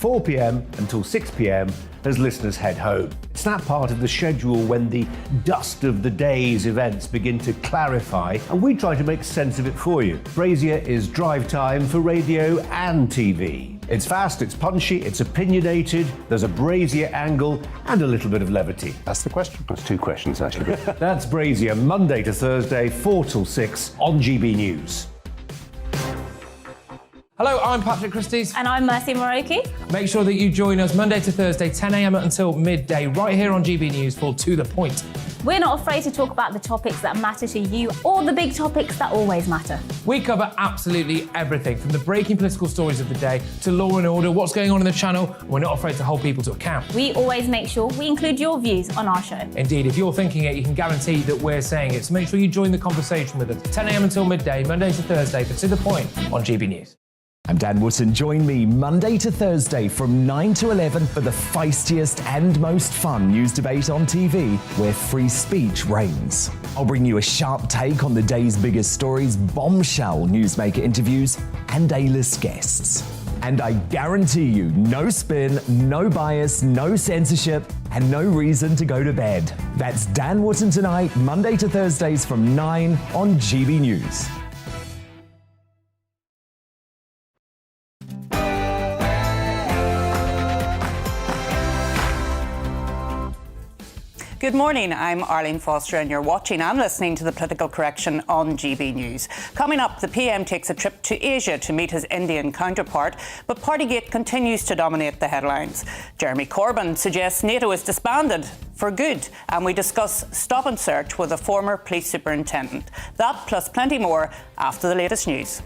4 p.m. until 6 p.m. as listeners head home. It's that part of the schedule when the dust of the day's events begin to clarify, and we try to make sense of it for you. Brazier is drive time for radio and TV. It's fast, it's punchy, it's opinionated, there's a Brazier angle and a little bit of levity. That's the question. That's two questions, actually. That's Brazier, Monday to Thursday, 4 till 6 on GB News. Hello, I'm Patrick Christie's. And I'm Mercy Moroki. Make sure that you join us Monday to Thursday, 10 a.m. until midday, right here on GB News for To The Point. We're not afraid to talk about the topics that matter to you or the big topics that always matter. We cover absolutely everything, from the breaking political stories of the day to law and order, what's going on in the channel. We're not afraid to hold people to account. We always make sure we include your views on our show. Indeed, if you're thinking it, you can guarantee that we're saying it. So make sure you join the conversation with us, 10 a.m. until midday, Monday to Thursday, for To The Point on GB News. I'm Dan Wootton. Join me Monday to Thursday from 9 to 11 for the feistiest and most fun news debate on TV, where free speech reigns. I'll bring you a sharp take on the day's biggest stories, bombshell newsmaker interviews, and A-list guests. And I guarantee you, no spin, no bias, no censorship, and no reason to go to bed. That's Dan Wootton tonight, Monday to Thursdays from 9 on GB News. Good morning, I'm Arlene Foster and you're watching and listening to The Political Correction on GB News. Coming up, the PM takes a trip to Asia to meet his Indian counterpart, but Partygate continues to dominate the headlines. Jeremy Corbyn suggests NATO is disbanded for good, and we discuss stop and search with a former police superintendent. That plus plenty more after the latest news.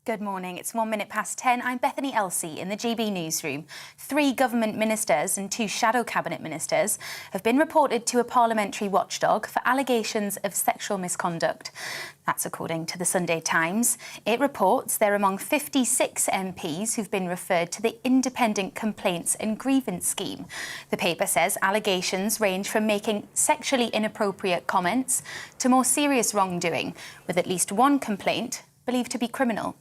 Good morning. It's 1 minute past 10. I'm Bethany Elsey in the GB newsroom. 3 government ministers and 2 shadow cabinet ministers have been reported to a parliamentary watchdog for allegations of sexual misconduct. That's according to the Sunday Times. It reports they're among 56 MPs who've been referred to the Independent Complaints and Grievance Scheme. The paper says allegations range from making sexually inappropriate comments to more serious wrongdoing, with at least one complaint believed to be criminal.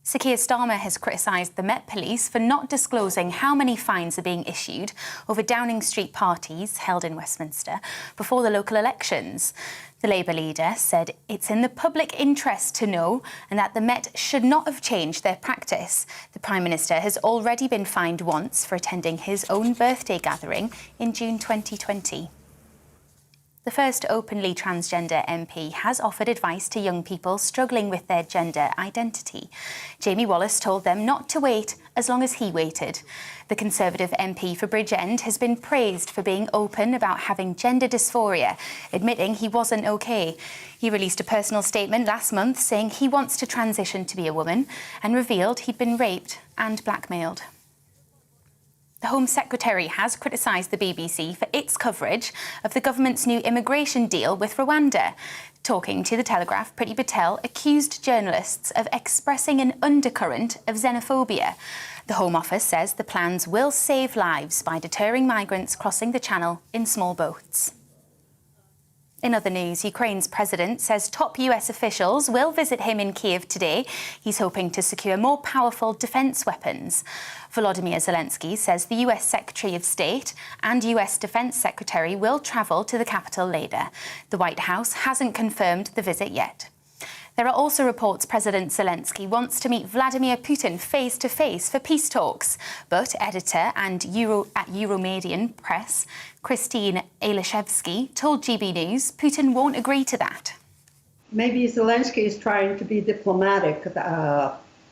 Sir Keir Starmer has criticised the Met Police for not disclosing how many fines are being issued over Downing Street parties held in Westminster before the local elections. The Labour leader said it's in the public interest to know and that the Met should not have changed their practice. The Prime Minister has already been fined once for attending his own birthday gathering in June 2020. The first openly transgender MP has offered advice to young people struggling with their gender identity. Jamie Wallace told them not to wait as long as he waited. The Conservative MP for Bridgend has been praised for being open about having gender dysphoria, admitting he wasn't okay. He released a personal statement last month saying he wants to transition to be a woman and revealed he'd been raped and blackmailed. The Home Secretary has criticised the BBC for its coverage of the government's new immigration deal with Rwanda. Talking to The Telegraph, Priti Patel accused journalists of expressing an undercurrent of xenophobia. The Home Office says the plans will save lives by deterring migrants crossing the Channel in small boats. In other news, Ukraine's president says top US officials will visit him in Kiev today. He's hoping to secure more powerful defence weapons. Volodymyr Zelensky says the US Secretary of State and US Defence Secretary will travel to the capital later. The White House hasn't confirmed the visit yet. There are also reports President Zelensky wants to meet Vladimir Putin face-to-face for peace talks. But editor and Euromedian Press, Christine Elishevsky, told GB News Putin won't agree to that. Maybe Zelensky is trying to be diplomatic.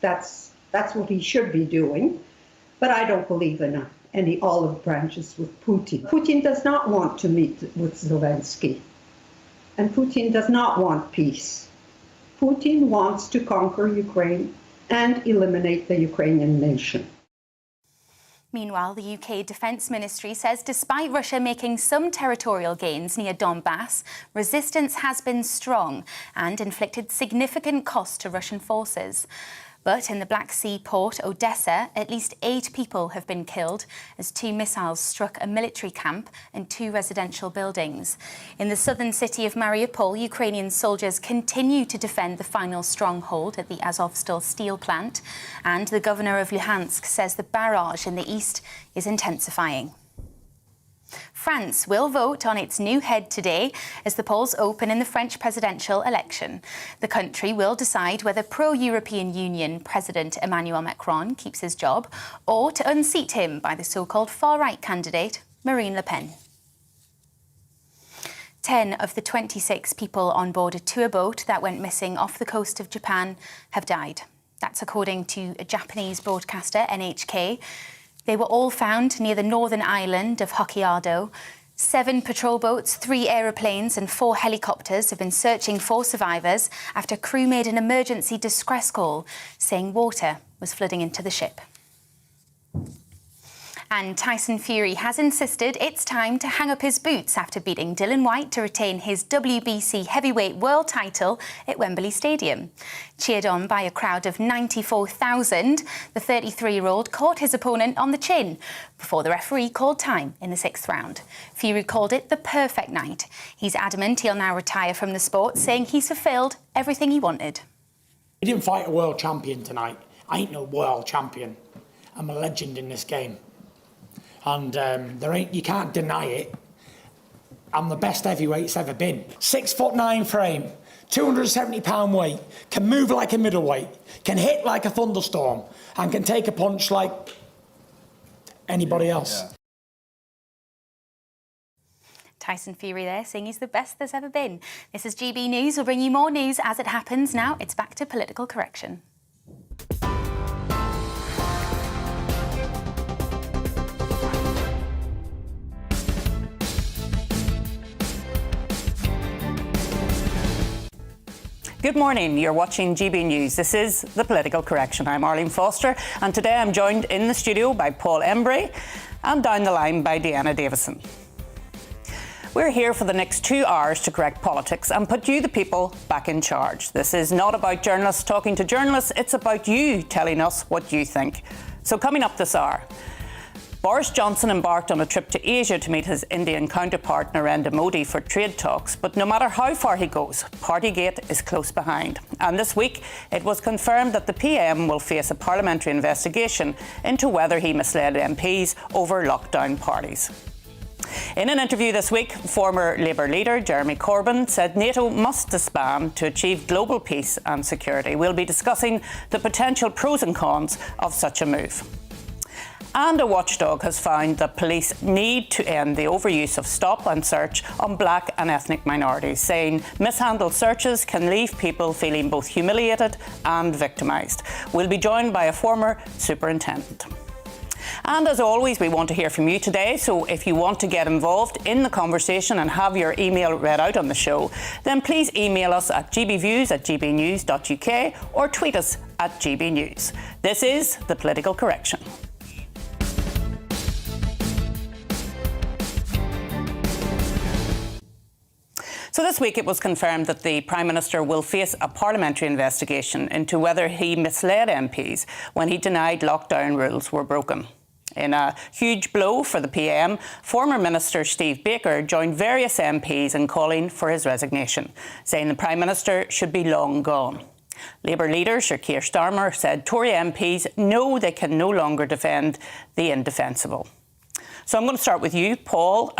That's what he should be doing. But I don't believe in any olive branches with Putin. Putin does not want to meet with Zelensky. And Putin does not want peace. Putin wants to conquer Ukraine and eliminate the Ukrainian nation. Meanwhile, the UK Defence Ministry says despite Russia making some territorial gains near Donbass, resistance has been strong and inflicted significant cost to Russian forces. But in the Black Sea port Odessa, at least 8 people have been killed as 2 missiles struck a military camp and 2 residential buildings. In the southern city of Mariupol, Ukrainian soldiers continue to defend the final stronghold at the Azovstal steel plant, and the governor of Luhansk says the barrage in the east is intensifying. France will vote on its new head today as the polls open in the French presidential election. The country will decide whether pro-European Union President Emmanuel Macron keeps his job or to unseat him by the so-called far-right candidate Marine Le Pen. 10 of the 26 people on board a tour boat that went missing off the coast of Japan have died. That's according to a Japanese broadcaster, NHK. They were all found near the northern island of Hokkaido. 7 patrol boats, 3 aeroplanes and 4 helicopters have been searching for survivors after crew made an emergency distress call saying water was flooding into the ship. And Tyson Fury has insisted it's time to hang up his boots after beating Dillian Whyte to retain his WBC heavyweight world title at Wembley Stadium. Cheered on by a crowd of 94,000, the 33-year-old caught his opponent on the chin before the referee called time in the 6th round. Fury called it the perfect night. He's adamant he'll now retire from the sport, saying he's fulfilled everything he wanted. He didn't fight a world champion tonight. I ain't no world champion. I'm a legend in this game. And you can't deny it. I'm the best heavyweight's ever been. 6'9" frame, 270-pound weight, can move like a middleweight, can hit like a thunderstorm, and can take a punch like anybody else. Yeah. Tyson Fury there saying he's the best there's ever been. This is GB News. We'll bring you more news as it happens. Now it's back to political correction. Good morning, you're watching GB News. This is The Political Correction. I'm Arlene Foster, and today I'm joined in the studio by Paul Embry and down the line by Deanna Davison. We're here for the next 2 hours to correct politics and put you, the people, back in charge. This is not about journalists talking to journalists, it's about you telling us what you think. So coming up this hour, Boris Johnson embarked on a trip to Asia to meet his Indian counterpart Narendra Modi for trade talks, but no matter how far he goes, Partygate is close behind. And this week, it was confirmed that the PM will face a parliamentary investigation into whether he misled MPs over lockdown parties. In an interview this week, former Labour leader Jeremy Corbyn said NATO must disband to achieve global peace and security. We'll be discussing the potential pros and cons of such a move. And a watchdog has found that police need to end the overuse of stop and search on black and ethnic minorities, saying mishandled searches can leave people feeling both humiliated and victimised. We'll be joined by a former superintendent. And as always, we want to hear from you today, so if you want to get involved in the conversation and have your email read out on the show, then please email us at gbviews@gbnews.uk or tweet us at gbnews. This is The Political Correction. So this week it was confirmed that the Prime Minister will face a parliamentary investigation into whether he misled MPs when he denied lockdown rules were broken. In a huge blow for the PM, former Minister Steve Baker joined various MPs in calling for his resignation, saying the Prime Minister should be long gone. Labour leader Sir Keir Starmer said Tory MPs know they can no longer defend the indefensible. So I'm going to start with you, Paul.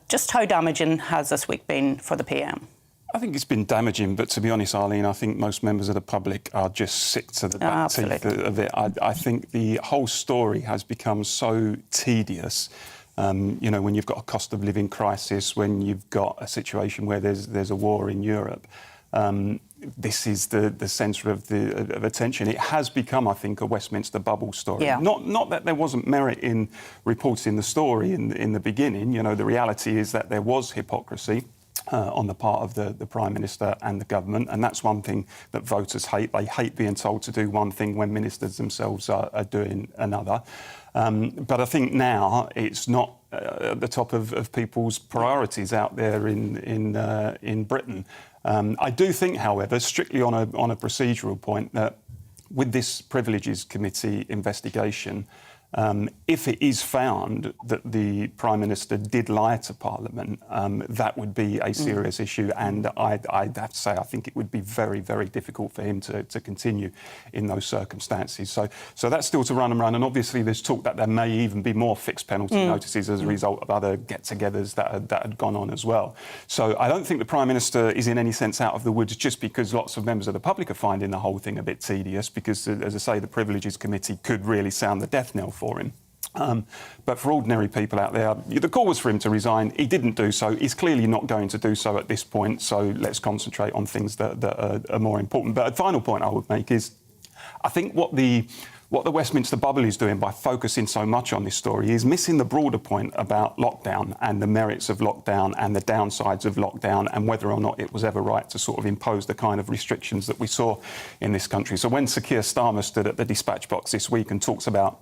Just how damaging has this week been for the PM? I think it's been damaging, but to be honest, Arlene, I think most members of the public are just sick to the back teeth of it. I think the whole story has become so tedious. When you've got a cost of living crisis, when you've got a situation where there's a war in Europe, this is the centre of attention. It has become, I think, a Westminster bubble story. Yeah. Not that there wasn't merit in reporting the story in the beginning. The reality is that there was hypocrisy on the part of the Prime Minister and the government, and that's one thing that voters hate. They hate being told to do one thing when ministers themselves are doing another. But I think now it's not at the top of people's priorities out there in Britain. I do think, however, strictly on a procedural point, that with this Privileges Committee investigation, if it is found that the Prime Minister did lie to Parliament, that would be a serious issue, and I'd have to say I think it would be very, very difficult for him to continue in those circumstances. So that's still to run, and obviously there's talk that there may even be more fixed penalty notices as a result of other get-togethers that had gone on as well. So I don't think the Prime Minister is in any sense out of the woods just because lots of members of the public are finding the whole thing a bit tedious, because, as I say, the Privileges Committee could really sound the death knell for him. But for ordinary people out there, the call was for him to resign. He didn't do so. He's clearly not going to do so at this point, so let's concentrate on things that are more important. But a final point I would make is I think what the Westminster bubble is doing by focusing so much on this story is missing the broader point about lockdown and the merits of lockdown and the downsides of lockdown and whether or not it was ever right to sort of impose the kind of restrictions that we saw in this country. So when Sir Keir Starmer stood at the dispatch box this week and talks about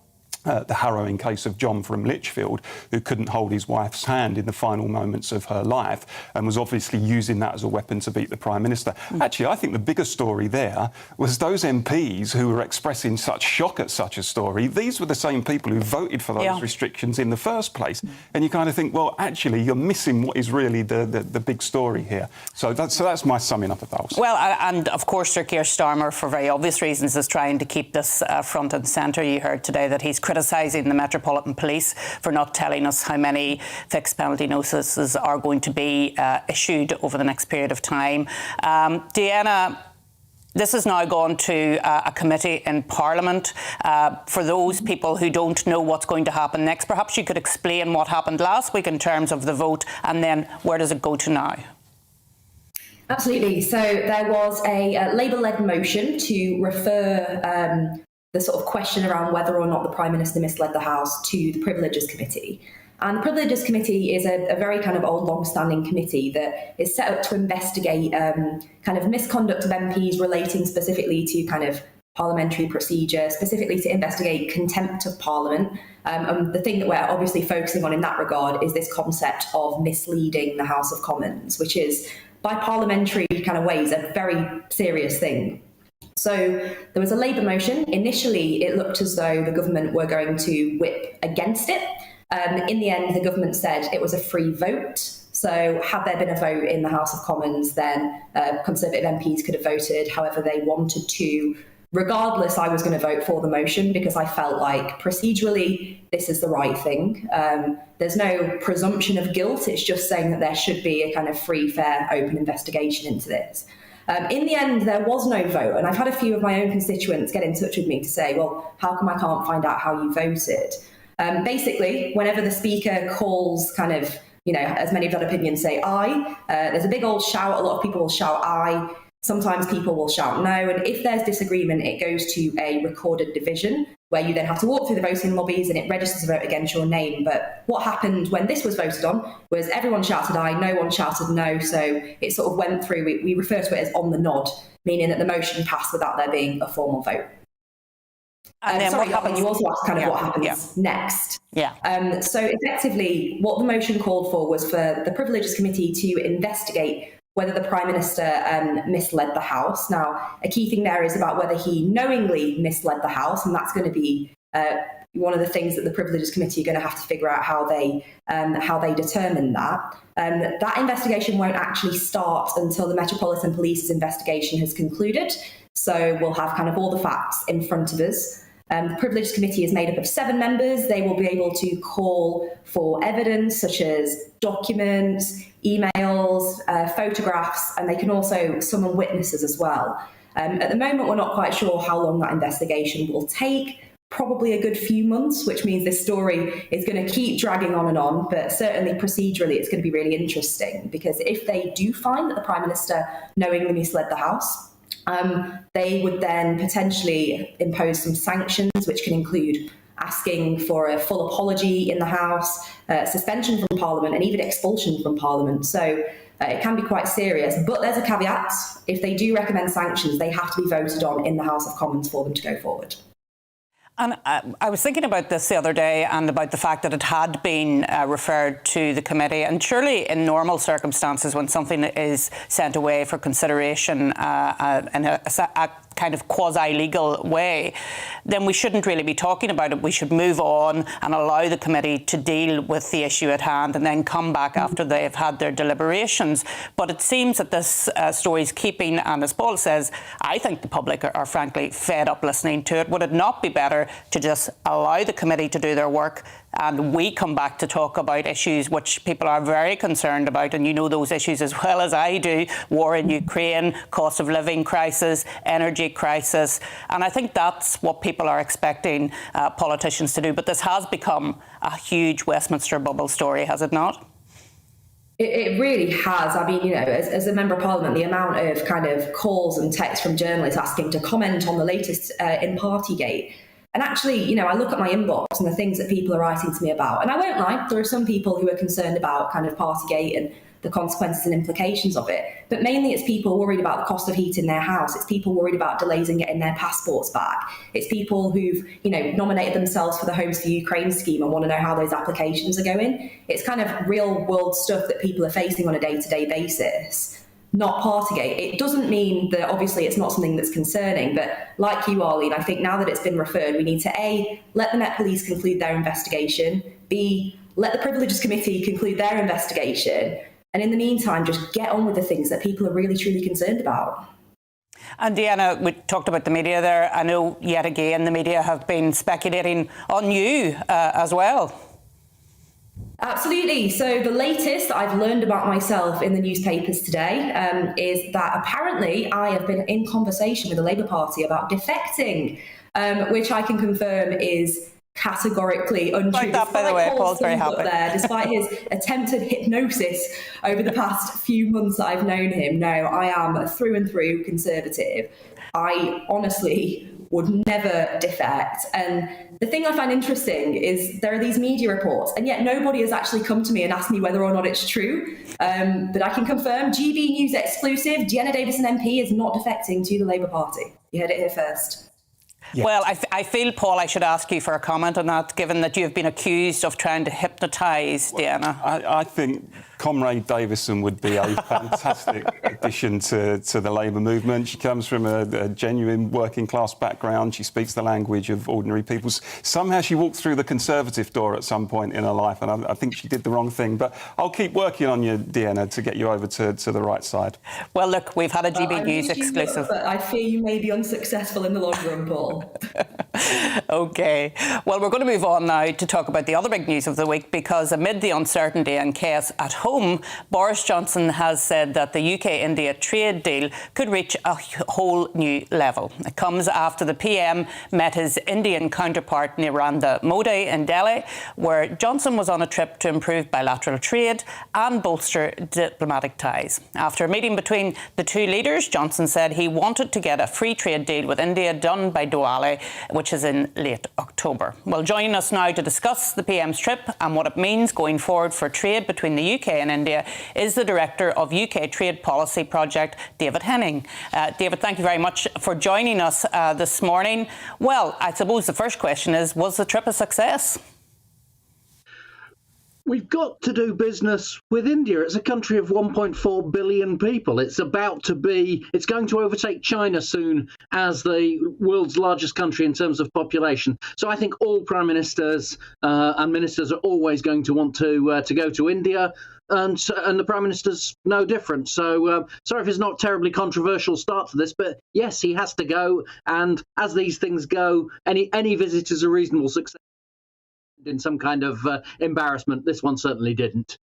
the harrowing case of John from Lichfield, who couldn't hold his wife's hand in the final moments of her life and was obviously using that as a weapon to beat the Prime Minister. Actually, I think the bigger story there was those MPs who were expressing such shock at such a story. These were the same people who voted for those restrictions in the first place. And you kind of think, well, actually, you're missing what is really the big story here. So that's my summing up of those. Well, and of course, Sir Keir Starmer, for very obvious reasons, is trying to keep this front and centre. You heard today that he's criticising the Metropolitan Police for not telling us how many fixed penalty notices are going to be issued over the next period of time. Deanna, this has now gone to a committee in Parliament. For those people who don't know what's going to happen next, perhaps you could explain what happened last week in terms of the vote, and then where does it go to now? Absolutely. So there was a Labour-led motion to refer the sort of question around whether or not the Prime Minister misled the House to the Privileges Committee. And the Privileges Committee is a very kind of old, long-standing committee that is set up to investigate kind of misconduct of MPs relating specifically to kind of parliamentary procedure, specifically to investigate contempt of Parliament. And the thing that we're obviously focusing on in that regard is this concept of misleading the House of Commons, which is, by parliamentary kind of ways, a very serious thing. So there was a Labour motion. Initially, it looked as though the government were going to whip against it. In the end, the government said it was a free vote. So had there been a vote in the House of Commons, then Conservative MPs could have voted however they wanted to. Regardless, I was going to vote for the motion because I felt like procedurally this is the right thing. There's no presumption of guilt. It's just saying that there should be a kind of free, fair, open investigation into this. In the end, there was no vote, and I've had a few of my own constituents get in touch with me to say, well, how come I can't find out how you voted? Basically, whenever the Speaker calls kind of, you know, as many of that opinion say aye, there's a big old shout. A lot of people will shout aye. Sometimes people will shout no. And if there's disagreement, it goes to a recorded division where you then have to walk through the voting lobbies and it registers a vote against your name. But what happened when this was voted on was everyone shouted aye, no one shouted no. So it sort of went through, we refer to it as on the nod, meaning that the motion passed without there being a formal vote. And then what happens? You also asked kind of what happens next. So effectively, what the motion called for was for the Privileges Committee to investigate whether the Prime Minister misled the House. Now, a key thing there is about whether he knowingly misled the House, and that's going to be one of the things that the Privileges Committee are going to have to figure out how they determine that. That investigation won't actually start until the Metropolitan Police's investigation has concluded. So we'll have kind of all the facts in front of us. The Privileges Committee is made up of 7 members. They will be able to call for evidence such as documents, emails, photographs, and they can also summon witnesses as well. At the moment, we're not quite sure how long that investigation will take. Probably a good few months, which means this story is going to keep dragging on, but certainly procedurally it's going to be really interesting, because if they do find that the Prime Minister knowingly misled the House, they would then potentially impose some sanctions, which can include asking for a full apology in the House, suspension from Parliament, and even expulsion from Parliament. So it can be quite serious. But there's a caveat. If they do recommend sanctions, they have to be voted on in the House of Commons for them to go forward. And I was thinking about this the other day and about the fact that it had been referred to the committee. And surely in normal circumstances, when something is sent away for consideration in a kind of quasi-legal way, then we shouldn't really be talking about it. We should move on and allow the committee to deal with the issue at hand and then come back after they've had their deliberations. But it seems that this story is keeping, and as Paul says, I think the public are frankly fed up listening to it. Would it not be better to just allow the committee to do their work and we come back to talk about issues which people are very concerned about, and you know those issues as well as I do: war in Ukraine, cost of living crisis, energy crisis. And I think that's what people are expecting politicians to do. But this has become a huge Westminster bubble story, has it not? It really has. I mean, you know, as a Member of Parliament, the amount of kind of calls and texts from journalists asking to comment on the latest in Partygate. And actually, you know, I look at my inbox and the things that people are writing to me about. And I won't lie, there are some people who are concerned about kind of Partygate and the consequences and implications of it. But mainly it's people worried about the cost of heating their house. It's people worried about delays in getting their passports back. It's people who've, you know, nominated themselves for the Homes for Ukraine scheme and want to know how those applications are going. It's kind of real world stuff that people are facing on a day-to-day basis. Not Partygate. It doesn't mean that obviously it's not something that's concerning, but like you, Arlene, I think now that it's been referred, we need to A, let the Met Police conclude their investigation, B, let the Privileges Committee conclude their investigation, and in the meantime, just get on with the things that people are really, truly concerned about. And Deanna, we talked about the media there. I know yet again the media have been speculating on you as well. Absolutely. So the latest that I've learned about myself in the newspapers today is that apparently I have been in conversation with the Labour Party about defecting, which I can confirm is categorically untrue. Like that, by the way, Paul's very happy. Despite his attempted hypnosis over the past few months that I've known him, no, I am through and through Conservative. I honestly would never defect. And the thing I find interesting is there are these media reports, and yet nobody has actually come to me and asked me whether or not it's true. But I can confirm, GBNews exclusive, Deanna Davison MP is not defecting to the Labour Party. You heard it here first. Yes. Well, I feel, Paul, I should ask you for a comment on that, given that you've been accused of trying to hypnotise Deanna. I think Comrade Davison would be a fantastic addition to the Labour movement. She comes from a genuine working class background. She speaks the language of ordinary people. Somehow she walked through the Conservative door at some point in her life, and I think she did the wrong thing. But I'll keep working on you, Deanna, to get you over to the right side. Well, look, we've had a GBNews exclusive. But I fear you may be unsuccessful in the long run, Paul. OK. Well, we're going to move on now to talk about the other big news of the week, because amid the uncertainty and chaos at home, Boris Johnson has said that the UK-India trade deal could reach a whole new level. It comes after the PM met his Indian counterpart Narendra Modi in Delhi, where Johnson was on a trip to improve bilateral trade and bolster diplomatic ties. After a meeting between the two leaders, Johnson said he wanted to get a free trade deal with India done by Diwali, which is in late October. Well, joining us now to discuss the PM's trip and what it means going forward for trade between the UK and India is the Director of UK Trade Policy Project, David Henning. David, thank you very much for joining us this morning. Well, I suppose the first question is, was the trip a success? We've got to do business with India. It's a country of 1.4 billion people. It's going to overtake China soon as the world's largest country in terms of population. So I think all prime ministers and ministers are always going to want to go to India. And the Prime Minister's no different. So sorry if it's not a terribly controversial start to this, but yes, he has to go. And as these things go, any visit is a reasonable success. In some kind of embarrassment, this one certainly didn't.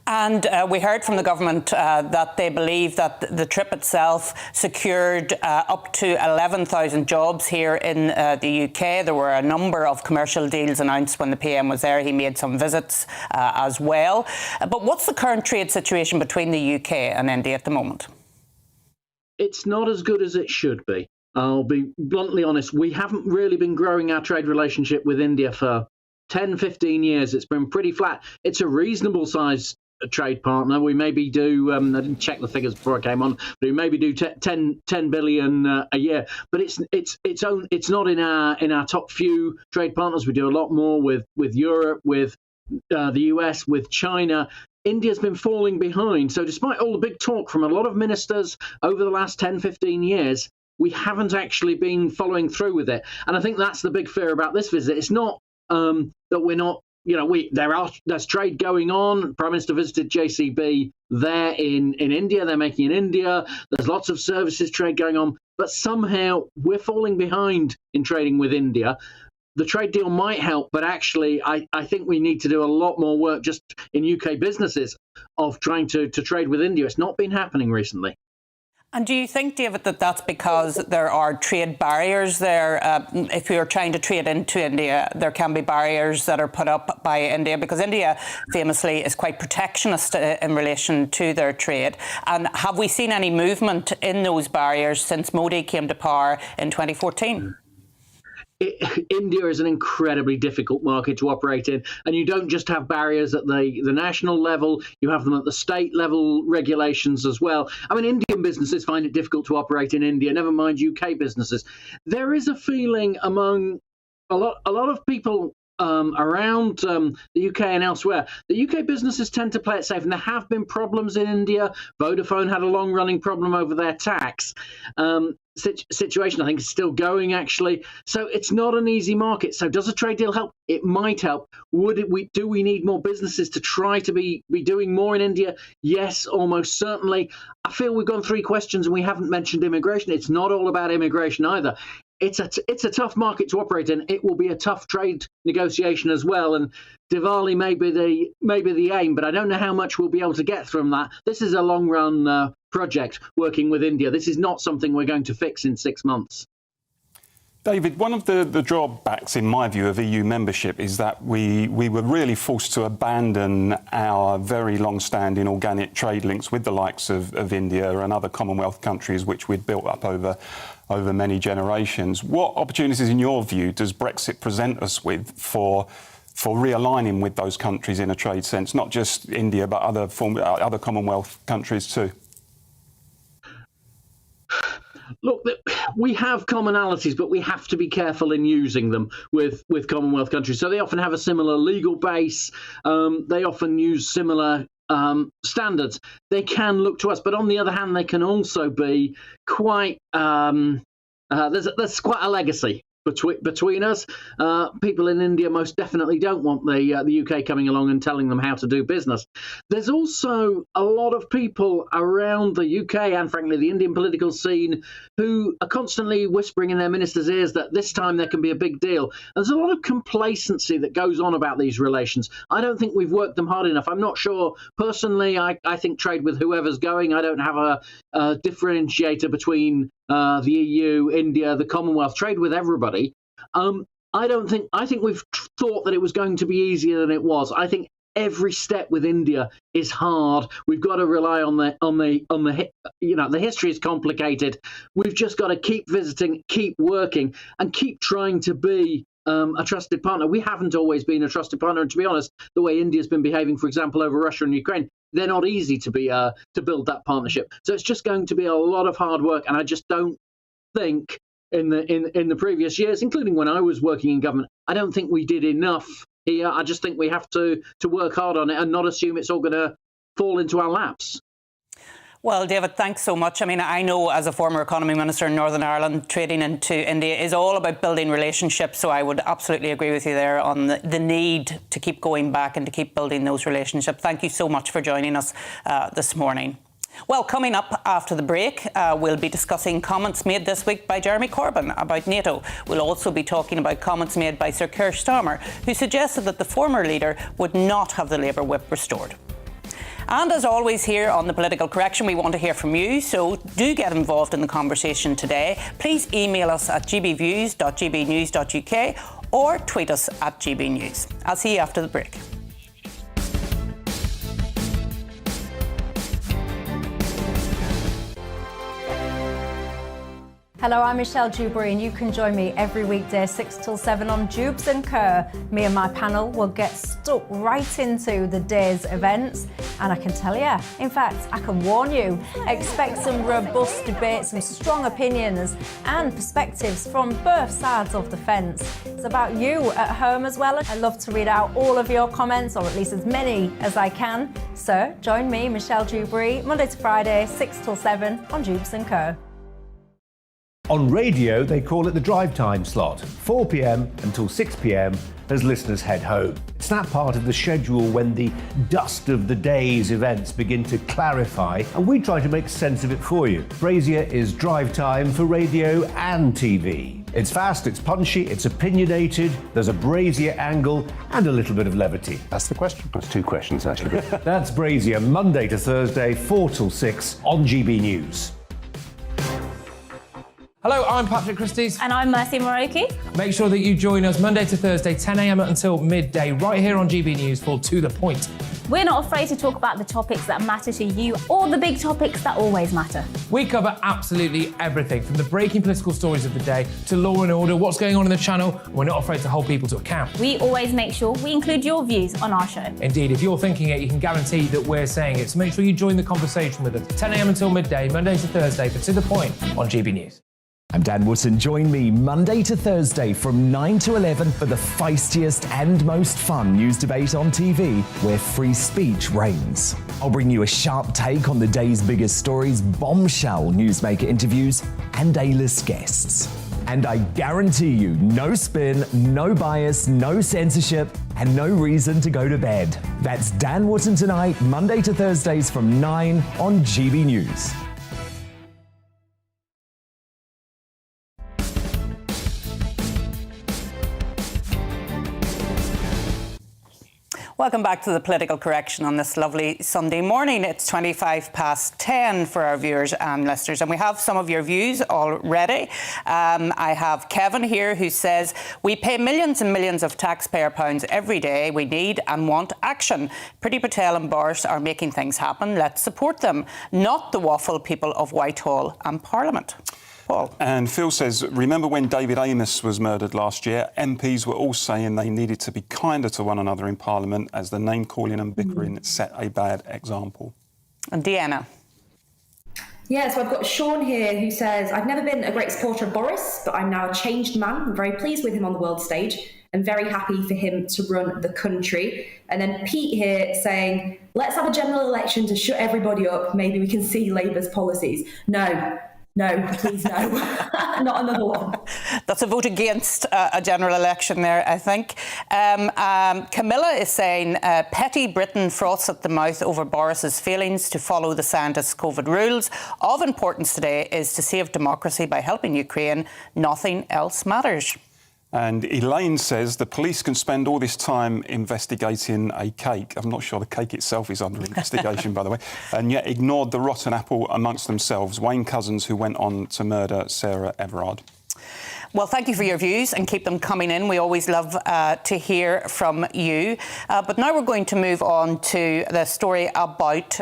And we heard from the government that they believe that the trip itself secured up to 11,000 jobs here in the UK. There were a number of commercial deals announced when the PM was there. He made some visits as well. But what's the current trade situation between the UK and India at the moment? It's not as good as it should be. I'll be bluntly honest. We haven't really been growing our trade relationship with India for 10, 15 years. It's been pretty flat. It's a reasonable sized trade partner. We maybe do, I didn't check the figures before I came on, but we maybe do 10 billion a year. But it's not in our top few trade partners. We do a lot more with Europe, with the US, with China. India's been falling behind. So despite all the big talk from a lot of ministers over the last 10, 15 years, we haven't actually been following through with it. And I think that's the big fear about this visit. It's not that we're not, there's trade going on. Prime Minister visited JCB there in India. They're making in India. There's lots of services trade going on. But somehow we're falling behind in trading with India. The trade deal might help, but actually I think we need to do a lot more work just in UK businesses of trying to trade with India. It's not been happening recently. And do you think, David, that that's because there are trade barriers there? If you're trying to trade into India, there can be barriers that are put up by India, because India famously is quite protectionist in relation to their trade. And have we seen any movement in those barriers since Modi came to power in 2014? India is an incredibly difficult market to operate in, and you don't just have barriers at the national level, you have them at the state level regulations as well. I mean, Indian businesses find it difficult to operate in India, never mind UK businesses. There is a feeling among a lot of people around the UK and elsewhere, the UK businesses tend to play it safe, and there have been problems in India. Vodafone had a long-running problem over their tax situation. I think is still going, actually. So it's not an easy market. So does a trade deal help? It might help. Do we need more businesses to try to be doing more in India? Yes, almost certainly. I feel we've gone 3 questions and we haven't mentioned immigration. It's not all about immigration either. It's a tough market to operate in. It will be a tough trade negotiation as well. And Diwali may be the aim, but I don't know how much we'll be able to get from that. This is a long run project working with India. This is not something we're going to fix in 6 months. David, one of the drawbacks, in my view, of EU membership is that we were really forced to abandon our very long-standing organic trade links with the likes of India and other Commonwealth countries, which we'd built up over many generations. What opportunities, in your view, does Brexit present us with for realigning with those countries in a trade sense, not just India, but other Commonwealth countries too? Look, we have commonalities, but we have to be careful in using them with Commonwealth countries. So they often have a similar legal base. They often use similar standards. They can look to us, but on the other hand, they can also be quite. There's quite a legacy between us. People in India most definitely don't want the UK coming along and telling them how to do business. There's also a lot of people around the UK and, frankly, the Indian political scene who are constantly whispering in their ministers' ears that this time there can be a big deal. There's a lot of complacency that goes on about these relations. I don't think we've worked them hard enough. I'm not sure. Personally, I think trade with whoever's going. I don't have a differentiator between the EU, India, the Commonwealth. Trade with everybody. I think we've thought that it was going to be easier than it was. I think every step with India is hard. We've got to rely on the history is complicated. We've just got to keep visiting, keep working, and keep trying to be a trusted partner. We haven't always been a trusted partner, and to be honest, the way India's been behaving, for example, over Russia and Ukraine, they're not easy to build that partnership. So it's just going to be a lot of hard work, and I just don't think in the previous years, including when I was working in government, I don't think we did enough here. I just think we have to work hard on it and not assume it's all going to fall into our laps. Well, David, thanks so much. I mean, I know as a former economy minister in Northern Ireland, trading into India is all about building relationships. So I would absolutely agree with you there on the need to keep going back and to keep building those relationships. Thank you so much for joining us this morning. Well, coming up after the break, we'll be discussing comments made this week by Jeremy Corbyn about NATO. We'll also be talking about comments made by Sir Keir Starmer, who suggested that the former leader would not have the Labour whip restored. And as always here on The Political Correction, we want to hear from you, so do get involved in the conversation today. Please email us at gbviews.gbnews.uk or tweet us at gbnews. I'll see you after the break. Hello, I'm Michelle Dewberry, and you can join me every weekday 6 till 7 on Jubes and Kerr. Me and my panel will get stuck right into the day's events, and I can tell you, in fact, I can warn you, expect some robust debate, some strong opinions and perspectives from both sides of the fence. It's about you at home as well. I love to read out all of your comments, or at least as many as I can. So join me, Michelle Dewberry, Monday to Friday, 6 till 7 on Jubes and Kerr. On radio, they call it the drive time slot, 4 p.m. until 6 p.m. as listeners head home. It's that part of the schedule when the dust of the day's events begin to clarify, and we try to make sense of it for you. Brazier is drive time for radio and TV. It's fast, it's punchy, it's opinionated, there's a Brazier angle, and a little bit of levity. That's the question. That's two questions, actually. That's Brazier, Monday to Thursday, 4 till 6 on GB News. Hello, I'm Patrick Christie's. And I'm Mercy Moroki. Make sure that you join us Monday to Thursday, 10 a.m. until midday, right here on GB News for To The Point. We're not afraid to talk about the topics that matter to you or the big topics that always matter. We cover absolutely everything, from the breaking political stories of the day to law and order, what's going on in the channel. We're not afraid to hold people to account. We always make sure we include your views on our show. Indeed, if you're thinking it, you can guarantee that we're saying it. So make sure you join the conversation with us, 10 a.m. until midday, Monday to Thursday, for To The Point on GB News. I'm Dan Wootton. Join me Monday to Thursday from 9 to 11 for the feistiest and most fun news debate on TV, where free speech reigns. I'll bring you a sharp take on the day's biggest stories, bombshell newsmaker interviews, and A-list guests. And I guarantee you, no spin, no bias, no censorship, and no reason to go to bed. That's Dan Wootton tonight, Monday to Thursdays from 9 on GB News. Welcome back to the Political Correction on this lovely Sunday morning. It's 10:25 for our viewers and listeners, and we have some of your views already. I have Kevin here who says, we pay millions and millions of taxpayer pounds every day. We need and want action. Priti Patel and Boris are making things happen. Let's support them, not the waffle people of Whitehall and Parliament. Paul. And Phil says, remember when David Amess was murdered last year? MPs were all saying they needed to be kinder to one another in Parliament as the name-calling and bickering set a bad example. And Deanna. Yeah, so I've got Sean here who says, I've never been a great supporter of Boris, but I'm now a changed man. I'm very pleased with him on the world stage and very happy for him to run the country. And then Pete here saying, let's have a general election to shut everybody up. Maybe we can see Labour's policies. No, please no. Not another one. That's a vote against a general election there, I think. Camilla is saying, petty Britain froths at the mouth over Boris's failings to follow the scientists' COVID rules. Of importance today is to save democracy by helping Ukraine. Nothing else matters. And Elaine says the police can spend all this time investigating a cake. I'm not sure the cake itself is under investigation, by the way, and yet ignored the rotten apple amongst themselves. Wayne Couzens, who went on to murder Sarah Everard. Well, thank you for your views and keep them coming in. We always love to hear from you. But now we're going to move on to the story about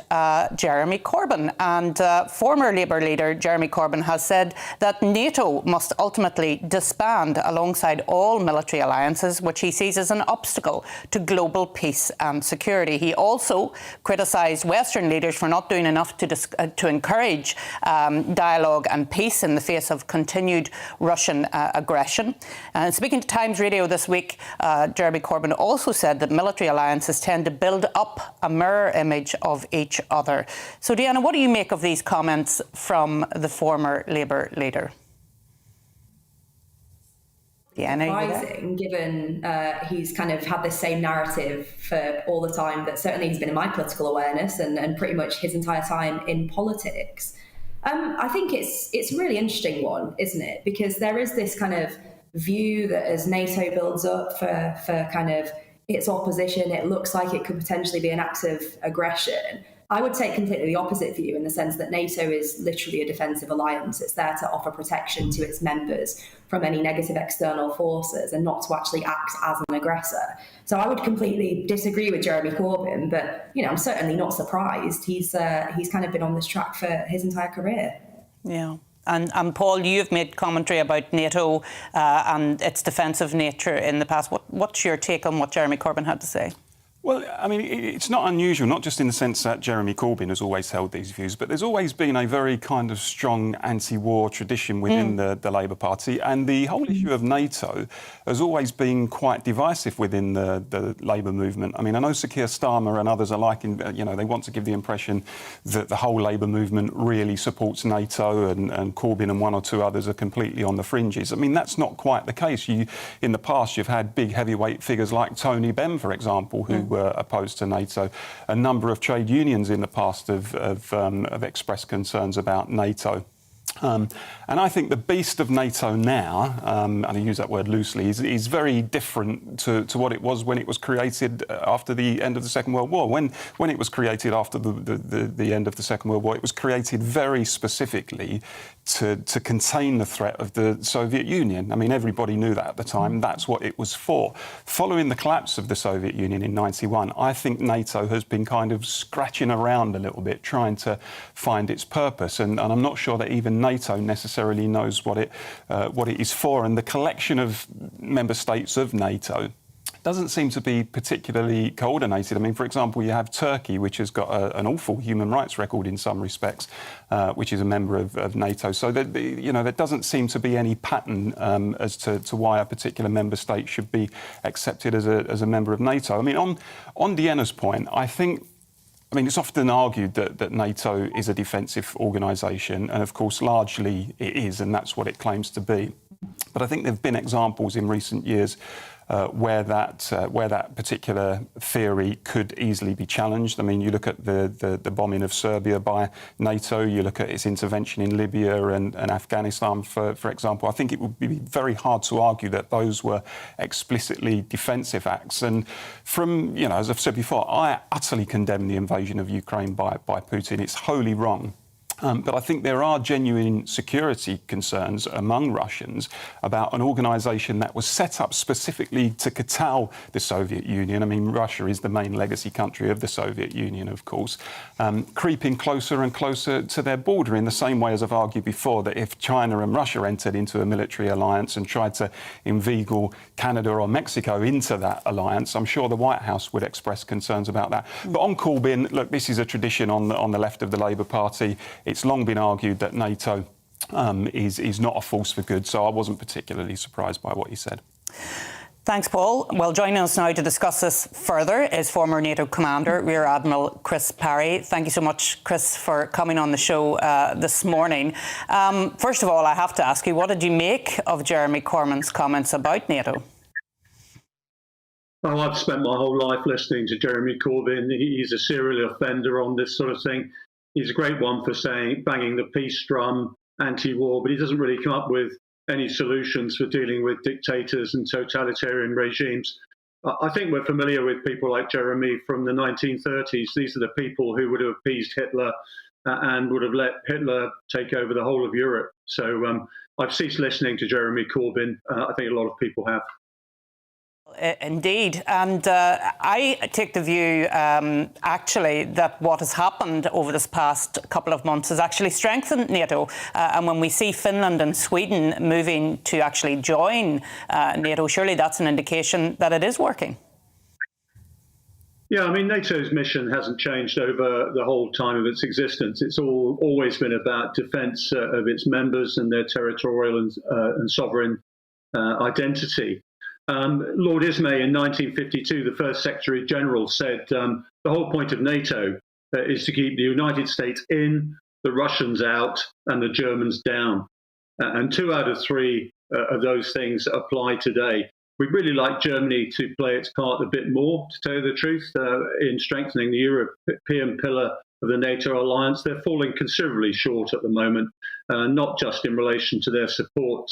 Jeremy Corbyn. And former Labour leader Jeremy Corbyn has said that NATO must ultimately disband alongside all military alliances, which he sees as an obstacle to global peace and security. He also criticised Western leaders for not doing enough to encourage dialogue and peace in the face of continued Russian aggression. And speaking to Times Radio this week, Jeremy Corbyn also said that military alliances tend to build up a mirror image of each other. So, Deanna, what do you make of these comments from the former Labour leader? Deanna, surprising, given he's kind of had this same narrative for all the time that certainly he's been in my political awareness and pretty much his entire time in politics. I think it's a really interesting one, isn't it? Because there is this kind of view that as NATO builds up for kind of its opposition, it looks like it could potentially be an act of aggression. I would take completely the opposite view in the sense that NATO is literally a defensive alliance. It's there to offer protection to its members from any negative external forces and not to actually act as an aggressor. So I would completely disagree with Jeremy Corbyn, but I'm certainly not surprised. He's kind of been on this track for his entire career. Yeah. And Paul, you've made commentary about NATO and its defensive nature in the past. What's your take on what Jeremy Corbyn had to say? Well, I mean, it's not unusual, not just in the sense that Jeremy Corbyn has always held these views, but there's always been a very kind of strong anti-war tradition within the Labour Party, and the whole issue of NATO has always been quite divisive within the Labour movement. I mean, I know Sir Keir Starmer and others are liking, they want to give the impression that the whole Labour movement really supports NATO, and Corbyn and one or two others are completely on the fringes. I mean, that's not quite the case. In the past, you've had big heavyweight figures like Tony Benn, for example, who were opposed to NATO. A number of trade unions in the past have expressed concerns about NATO. And I think the beast of NATO now, and I use that word loosely, is very different to what it was when it was created after the end of the Second World War. When it was created after the end of the Second World War, it was created very specifically to contain the threat of the Soviet Union. I mean, everybody knew that at the time. That's what it was for. Following the collapse of the Soviet Union in '91, I think NATO has been kind of scratching around a little bit, trying to find its purpose. And I'm not sure that even NATO necessarily knows what it is for. And the collection of member states of NATO doesn't seem to be particularly coordinated. I mean, for example, you have Turkey, which has got an awful human rights record in some respects, which is a member of NATO. So there doesn't seem to be any pattern as to why a particular member state should be accepted as a member of NATO. I mean, on Deanna's point, I mean, it's often argued that NATO is a defensive organisation, and of course, largely it is, and that's what it claims to be. But I think there have been examples in recent years where that particular theory could easily be challenged. I mean, you look at the bombing of Serbia by NATO, you look at its intervention in Libya and Afghanistan, for example. I think it would be very hard to argue that those were explicitly defensive acts. And from, as I've said before, I utterly condemn the invasion of Ukraine by Putin. It's wholly wrong. But I think there are genuine security concerns among Russians about an organisation that was set up specifically to curtail the Soviet Union. I mean, Russia is the main legacy country of the Soviet Union, of course, creeping closer and closer to their border in the same way as I've argued before that if China and Russia entered into a military alliance and tried to inveigle Canada or Mexico into that alliance, I'm sure the White House would express concerns about that. But on Corbyn, look, this is a tradition on the left of the Labour Party. It's long been argued that NATO is not a force for good, so I wasn't particularly surprised by what he said. Thanks, Paul. Well, joining us now to discuss this further is former NATO commander, Rear Admiral Chris Parry. Thank you so much, Chris, for coming on the show this morning. First of all, I have to ask you, what did you make of Jeremy Corbyn's comments about NATO? Well, I've spent my whole life listening to Jeremy Corbyn. He's a serial offender on this sort of thing. He's a great one for banging the peace drum, anti-war, but he doesn't really come up with any solutions for dealing with dictators and totalitarian regimes. I think we're familiar with people like Jeremy from the 1930s. These are the people who would have appeased Hitler and would have let Hitler take over the whole of Europe. So I've ceased listening to Jeremy Corbyn. I think a lot of people have. Indeed. And I take the view, actually, that what has happened over this past couple of months has actually strengthened NATO. And when we see Finland and Sweden moving to actually join NATO, surely that's an indication that it is working. Yeah, I mean, NATO's mission hasn't changed over the whole time of its existence. It's always been about defence of its members and their territorial and sovereign identity. Lord Ismay in 1952, the first Secretary General, said the whole point of NATO is to keep the United States in, the Russians out, and the Germans down. And 2 out of 3 of those things apply today. We'd really like Germany to play its part a bit more, to tell you the truth, in strengthening the European pillar of the NATO alliance. They're falling considerably short at the moment, not just in relation to their support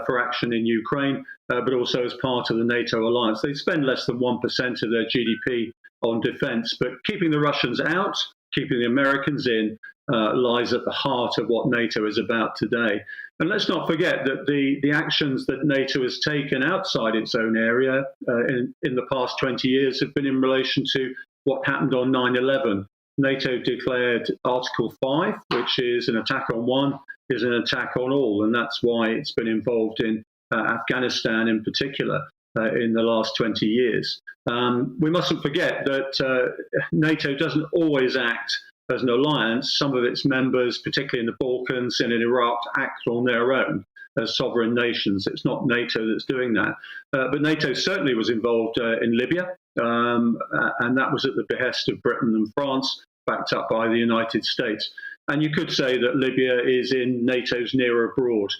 for action in Ukraine, but also as part of the NATO alliance. They spend less than 1% of their GDP on defence, but keeping the Russians out, keeping the Americans in, lies at the heart of what NATO is about today. And let's not forget that the actions that NATO has taken outside its own area in the past 20 years have been in relation to what happened on 9/11. NATO declared Article 5, which is an attack on one, is an attack on all, and that's why it's been involved in Afghanistan in particular. in the last 20 years. We mustn't forget that NATO doesn't always act as an alliance. Some of its members, particularly in the Balkans and in Iraq, act on their own as sovereign nations. It's not NATO that's doing that. But NATO certainly was involved in Libya, and that was at the behest of Britain and France, backed up by the United States. And you could say that Libya is in NATO's near abroad.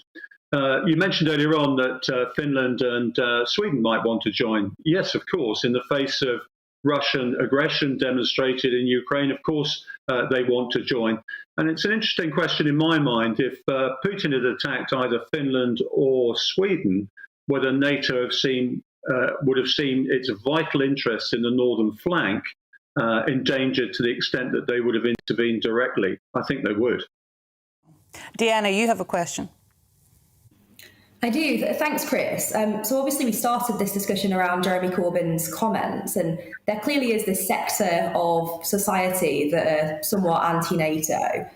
You mentioned earlier on that Finland and Sweden might want to join. Yes, of course, in the face of Russian aggression demonstrated in Ukraine, of course, they want to join. And it's an interesting question in my mind. If Putin had attacked either Finland or Sweden, whether NATO would have seen its vital interests in the northern flank endangered to the extent that they would have intervened directly. I think they would. Deanna, you have a question. I do. Thanks, Chris. So obviously we started this discussion around Jeremy Corbyn's comments, and there clearly is this sector of society that are somewhat anti-NATO.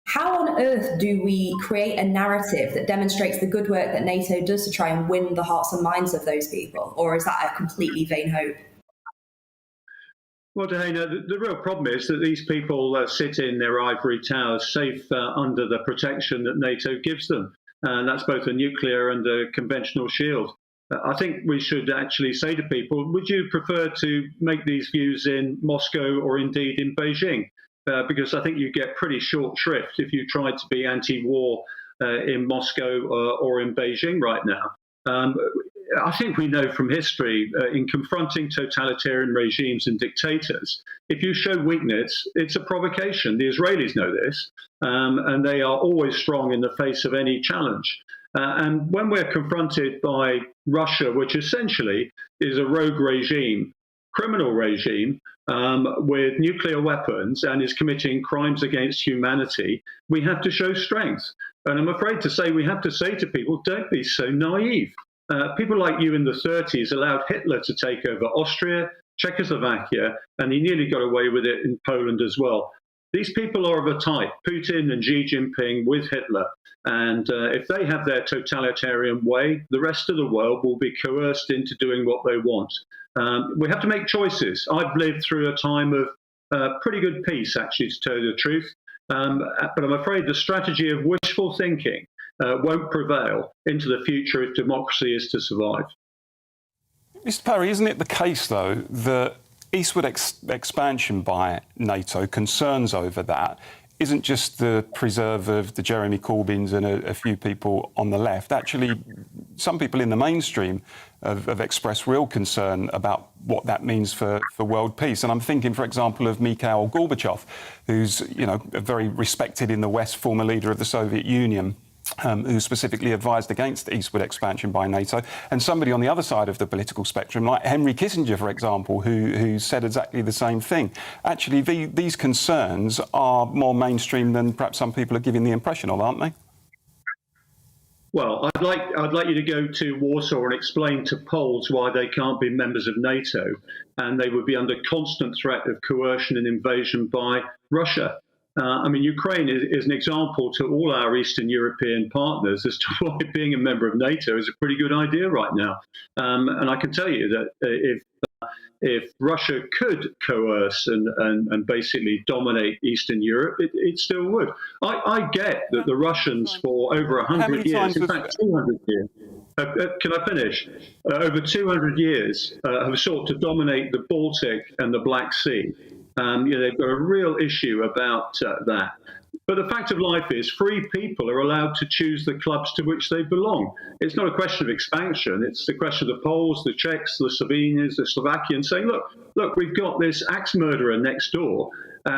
How on earth do we create a narrative that demonstrates the good work that NATO does to try and win the hearts and minds of those people? Or is that a completely vain hope? Well, Dahena, the real problem is that these people sit in their ivory towers, safe under the protection that NATO gives them. And that's both a nuclear and a conventional shield. I think we should actually say to people, would you prefer to make these views in Moscow or indeed in Beijing? Because I think you get pretty short shrift if you try to be anti-war in Moscow or in Beijing right now. I think we know from history, in confronting totalitarian regimes and dictators, if you show weakness, it's a provocation. The Israelis know this, and they are always strong in the face of any challenge. And when we're confronted by Russia, which essentially is a rogue regime, criminal regime, with nuclear weapons and is committing crimes against humanity, we have to show strength. And I'm afraid to say we have to say to people, don't be so naive. People like you in the 30s allowed Hitler to take over Austria, Czechoslovakia, and he nearly got away with it in Poland as well. These people are of a type, Putin and Xi Jinping with Hitler. And if they have their totalitarian way, the rest of the world will be coerced into doing what they want. We have to make choices. I've lived through a time of pretty good peace, actually, to tell you the truth. But I'm afraid the strategy of wishful thinking won't prevail into the future if democracy is to survive. Mr. Parry, isn't it the case, though, that eastward expansion by NATO, concerns over that, isn't just the preserve of the Jeremy Corbyns and a few people on the left? Actually, some people in the mainstream have expressed real concern about what that means for world peace. And I'm thinking, for example, of Mikhail Gorbachev, who's, very respected in the West, former leader of the Soviet Union, who specifically advised against eastward expansion by NATO, and somebody on the other side of the political spectrum, like Henry Kissinger, for example, who said exactly the same thing. Actually, these concerns are more mainstream than perhaps some people are giving the impression of, aren't they? Well, I'd like you to go to Warsaw and explain to Poles why they can't be members of NATO, and they would be under constant threat of coercion and invasion by Russia. Ukraine is an example to all our Eastern European partners as to why being a member of NATO is a pretty good idea right now. And I can tell you that if Russia could coerce and basically dominate Eastern Europe, it still would. I get that the Russians for over 100 years, in fact 200 years, can I finish? Over 200 years have sought to dominate the Baltic and the Black Sea. They've got a real issue about that. But the fact of life is free people are allowed to choose the clubs to which they belong. It's not a question of expansion. It's the question of the Poles, the Czechs, the Slovenes, the Slovakians saying, look, we've got this axe murderer next door.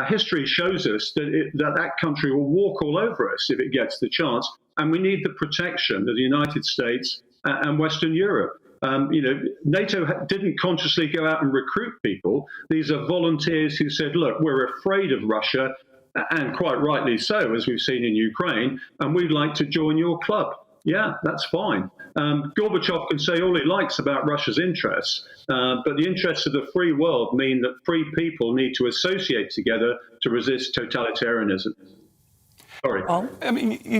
History shows us that that country will walk all over us if it gets the chance. And we need the protection of the United States and Western Europe. NATO didn't consciously go out and recruit people. These are volunteers who said, look, we're afraid of Russia, and quite rightly so, as we've seen in Ukraine, and we'd like to join your club. Yeah, that's fine. Gorbachev can say all he likes about Russia's interests, but the interests of the free world mean that free people need to associate together to resist totalitarianism. Sorry.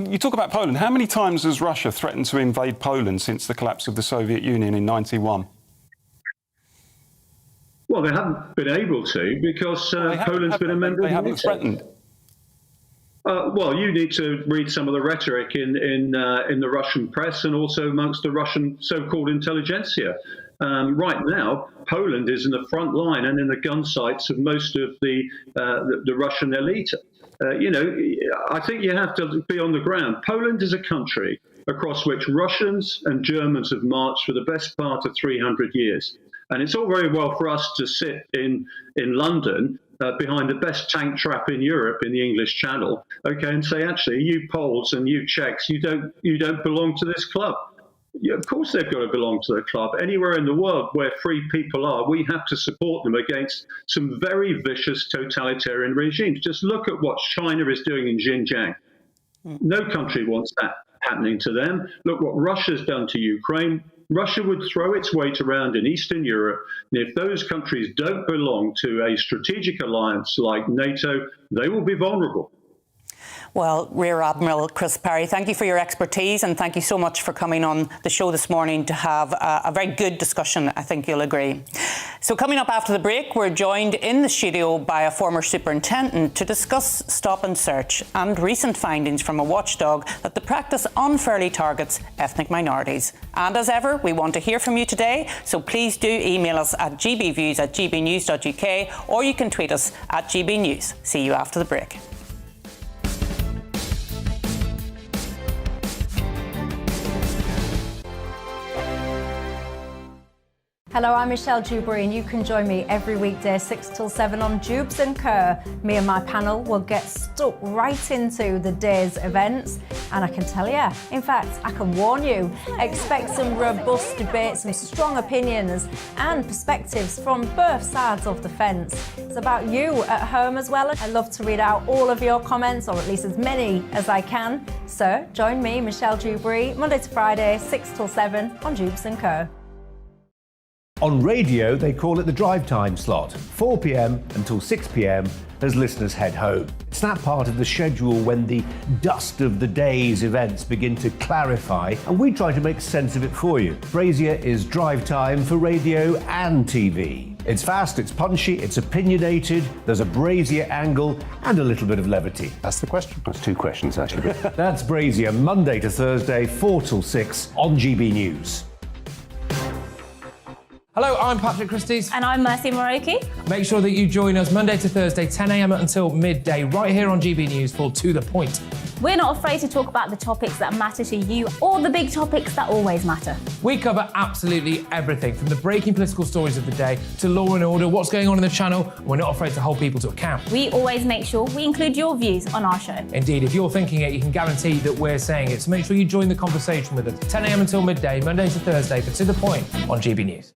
You talk about Poland. How many times has Russia threatened to invade Poland since the collapse of the Soviet Union in '91? Well, they haven't been able to because Poland's been a member of NATO. They haven't threatened. Well, you need to read some of the rhetoric in the Russian press and also amongst the Russian so-called intelligentsia. Right now, Poland is in the front line and in the gun sights of most of the Russian elite. I think you have to be on the ground. Poland is a country across which Russians and Germans have marched for the best part of 300 years. And it's all very well for us to sit in London behind the best tank trap in Europe in the English Channel, okay, and say, actually, you Poles and you Czechs, you don't belong to this club. Yeah, of course they've got to belong to the club. Anywhere in the world where free people are, we have to support them against some very vicious totalitarian regimes. Just look at what China is doing in Xinjiang. No country wants that happening to them. Look what Russia's done to Ukraine. Russia would throw its weight around in Eastern Europe, and if those countries don't belong to a strategic alliance like NATO, they will be vulnerable. Well, Rear Admiral Chris Parry, thank you for your expertise and thank you so much for coming on the show this morning to have a very good discussion, I think you'll agree. So coming up after the break, we're joined in the studio by a former superintendent to discuss stop and search and recent findings from a watchdog that the practice unfairly targets ethnic minorities. And as ever, we want to hear from you today, so please do email us at gbviews@gbnews.uk or you can tweet us at gbnews. See you after the break. Hello, I'm Michelle Dewberry and you can join me every weekday 6 till 7 on Jubes and Kerr. Me and my panel will get stuck right into the day's events and I can tell you, in fact, I can warn you, expect some robust debates, some strong opinions and perspectives from both sides of the fence. It's about you at home as well. I love to read out all of your comments, or at least as many as I can. So join me, Michelle Dewberry, Monday to Friday, 6 till 7 on Jubes and Kerr. On radio, they call it the drive time slot, 4 p.m. until 6 p.m. as listeners head home. It's that part of the schedule when the dust of the day's events begin to clarify, and we try to make sense of it for you. Brazier is drive time for radio and TV. It's fast, it's punchy, it's opinionated, there's a Brazier angle and a little bit of levity. That's the question. That's two questions, actually. That's Brazier, Monday to Thursday, 4 till 6 on GB News. Hello, I'm Patrick Christie's. And I'm Mercy Moroki. Make sure that you join us Monday to Thursday, 10 a.m. until midday, right here on GB News for To The Point. We're not afraid to talk about the topics that matter to you or the big topics that always matter. We cover absolutely everything, from the breaking political stories of the day to law and order, what's going on in the channel. We're not afraid to hold people to account. We always make sure we include your views on our show. Indeed, if you're thinking it, you can guarantee that we're saying it. So make sure you join the conversation with us, 10 a.m. until midday, Monday to Thursday, for To The Point on GB News.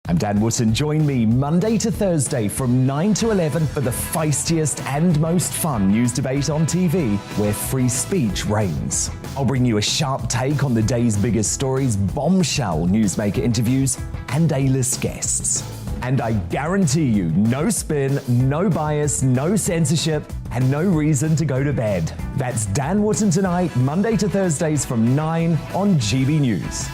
I'm Dan Wootton. Join me Monday to Thursday from 9 to 11 for the feistiest and most fun news debate on TV, where free speech reigns. I'll bring you a sharp take on the day's biggest stories, bombshell newsmaker interviews, and A-list guests. And I guarantee you, no spin, no bias, no censorship, and no reason to go to bed. That's Dan Wootton tonight, Monday to Thursdays from 9 on GB News.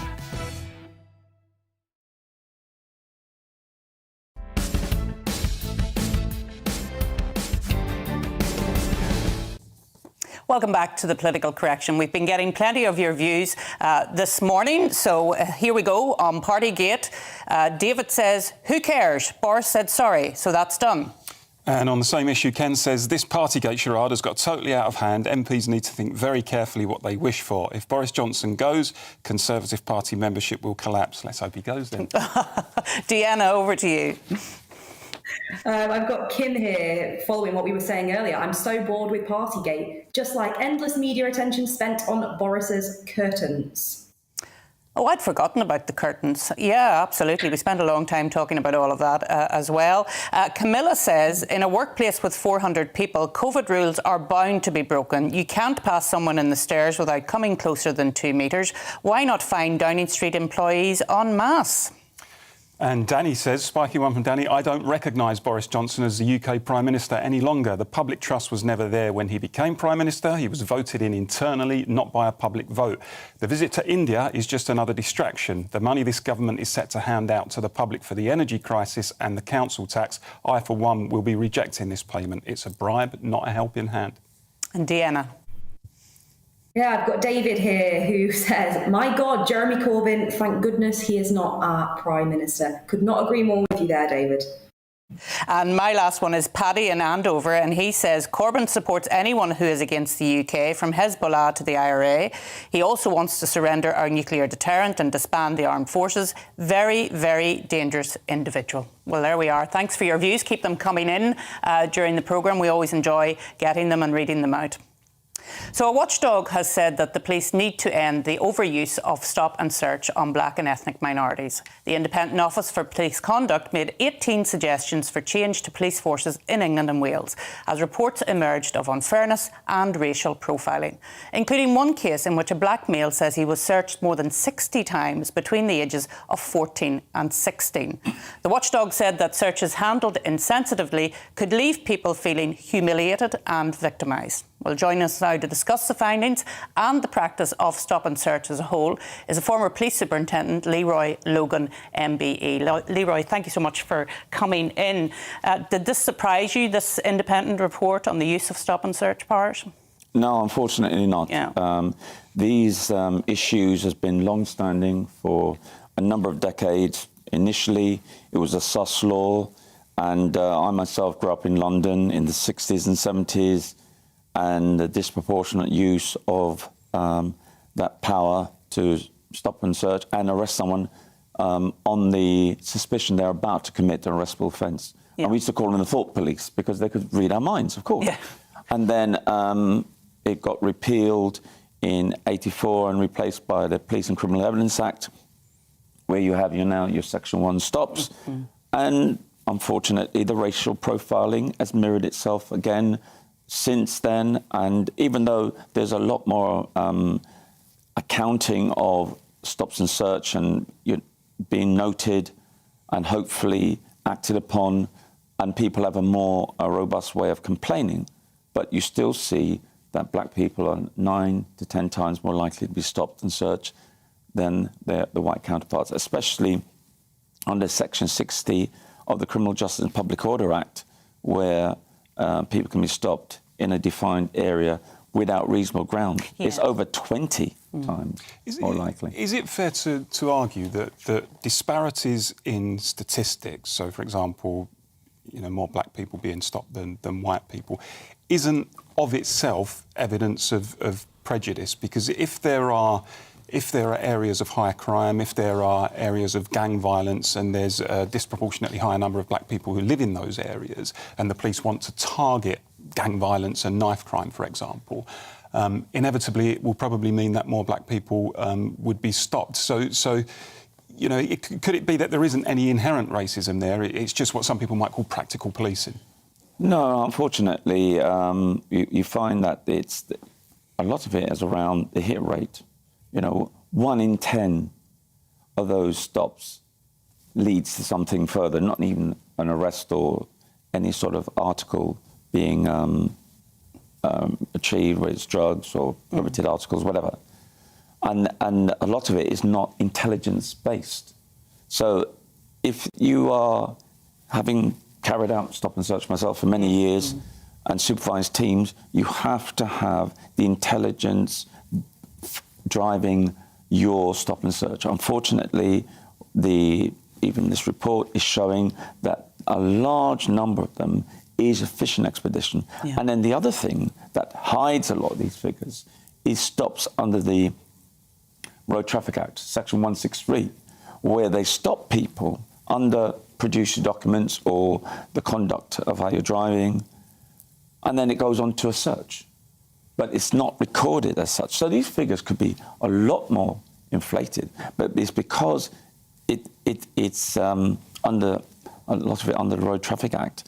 Welcome back to the Political Correction. We've been getting plenty of your views this morning, so here we go on Partygate. David says, who cares? Boris said sorry, so that's done. And on the same issue, Ken says, this Partygate charade has got totally out of hand. MPs need to think very carefully what they wish for. If Boris Johnson goes, Conservative Party membership will collapse. Let's hope he goes then. Deanna, over to you. I've got Kim here following what we were saying earlier. I'm so bored with Partygate, just like endless media attention spent on Boris's curtains. Oh, I'd forgotten about the curtains. Yeah, absolutely. We spent a long time talking about all of that as well. Camilla says, in a workplace with 400 people, COVID rules are bound to be broken. You can't pass someone in the stairs without coming closer than 2 metres. Why not fine Downing Street employees en masse? And Danny says, spiky one from Danny, I don't recognise Boris Johnson as the UK Prime Minister any longer. The public trust was never there when he became Prime Minister. He was voted in internally, not by a public vote. The visit to India is just another distraction. The money this government is set to hand out to the public for the energy crisis and the council tax, I, for one, will be rejecting this payment. It's a bribe, not a helping hand. And Deanna. Yeah, I've got David here who says, my God, Jeremy Corbyn, thank goodness he is not our Prime Minister. Could not agree more with you there, David. And my last one is Paddy in Andover, and he says Corbyn supports anyone who is against the UK, from Hezbollah to the IRA. He also wants to surrender our nuclear deterrent and disband the armed forces. Very, very dangerous individual. Well, there we are. Thanks for your views. Keep them coming in during the programme. We always enjoy getting them and reading them out. So a watchdog has said that the police need to end the overuse of stop and search on black and ethnic minorities. The Independent Office for Police Conduct made 18 suggestions for change to police forces in England and Wales, as reports emerged of unfairness and racial profiling, including one case in which a black male says he was searched more than 60 times between the ages of 14 and 16. The watchdog said that searches handled insensitively could leave people feeling humiliated and victimised. Well, joining us now to discuss the findings and the practice of stop and search as a whole is a former police superintendent, Leroy Logan, MBE. Leroy, thank you so much for coming in. Did this surprise you, this independent report on the use of stop and search powers? No, unfortunately not. Yeah. These issues has been long-standing for a number of decades. Initially, it was a sus law, and I myself grew up in London in the 60s and 70s, and the disproportionate use of that power to stop and search and arrest someone on the suspicion they're about to commit an arrestable offence. Yeah. And we used to call them the thought police because they could read our minds, of course. Yeah. And then it got repealed in '84 and replaced by the Police and Criminal Evidence Act, where you have your Section 1 stops. Mm-hmm. And unfortunately, the racial profiling has mirrored itself again since then, and even though there's a lot more accounting of stops and search and being noted and hopefully acted upon, and people have a robust way of complaining, but you still see that black people are 9 to 10 times more likely to be stopped and searched than the white counterparts, especially under Section 60 of the Criminal Justice and Public Order Act, where people can be stopped in a defined area without reasonable ground. Yeah. It's over 20 times more likely. Is it fair to argue that disparities in statistics, so for example, more black people being stopped than white people, isn't of itself evidence of prejudice? Because if there are areas of high crime, if there are areas of gang violence, and there's a disproportionately higher number of black people who live in those areas, and the police want to target gang violence and knife crime, for example, inevitably it will probably mean that more black people would be stopped. So could it be that there isn't any inherent racism there? It's just what some people might call practical policing? No, unfortunately, you find that a lot of it is around the hit rate. 1 in 10 of those stops leads to something further, not even an arrest or any sort of article being achieved, whether it's drugs or prohibited articles, whatever. And a lot of it is not intelligence-based. So if you are having carried out stop and search myself for many years and supervised teams, you have to have the intelligence driving your stop and search. Unfortunately, even this report is showing that a large number of them is a fishing expedition. Yeah. And then the other thing that hides a lot of these figures is stops under the Road Traffic Act, Section 163, where they stop people under producer documents or the conduct of how you're driving, and then it goes on to a search. But it's not recorded as such. So these figures could be a lot more inflated, but it's because it's under a lot of it under the Road Traffic Act.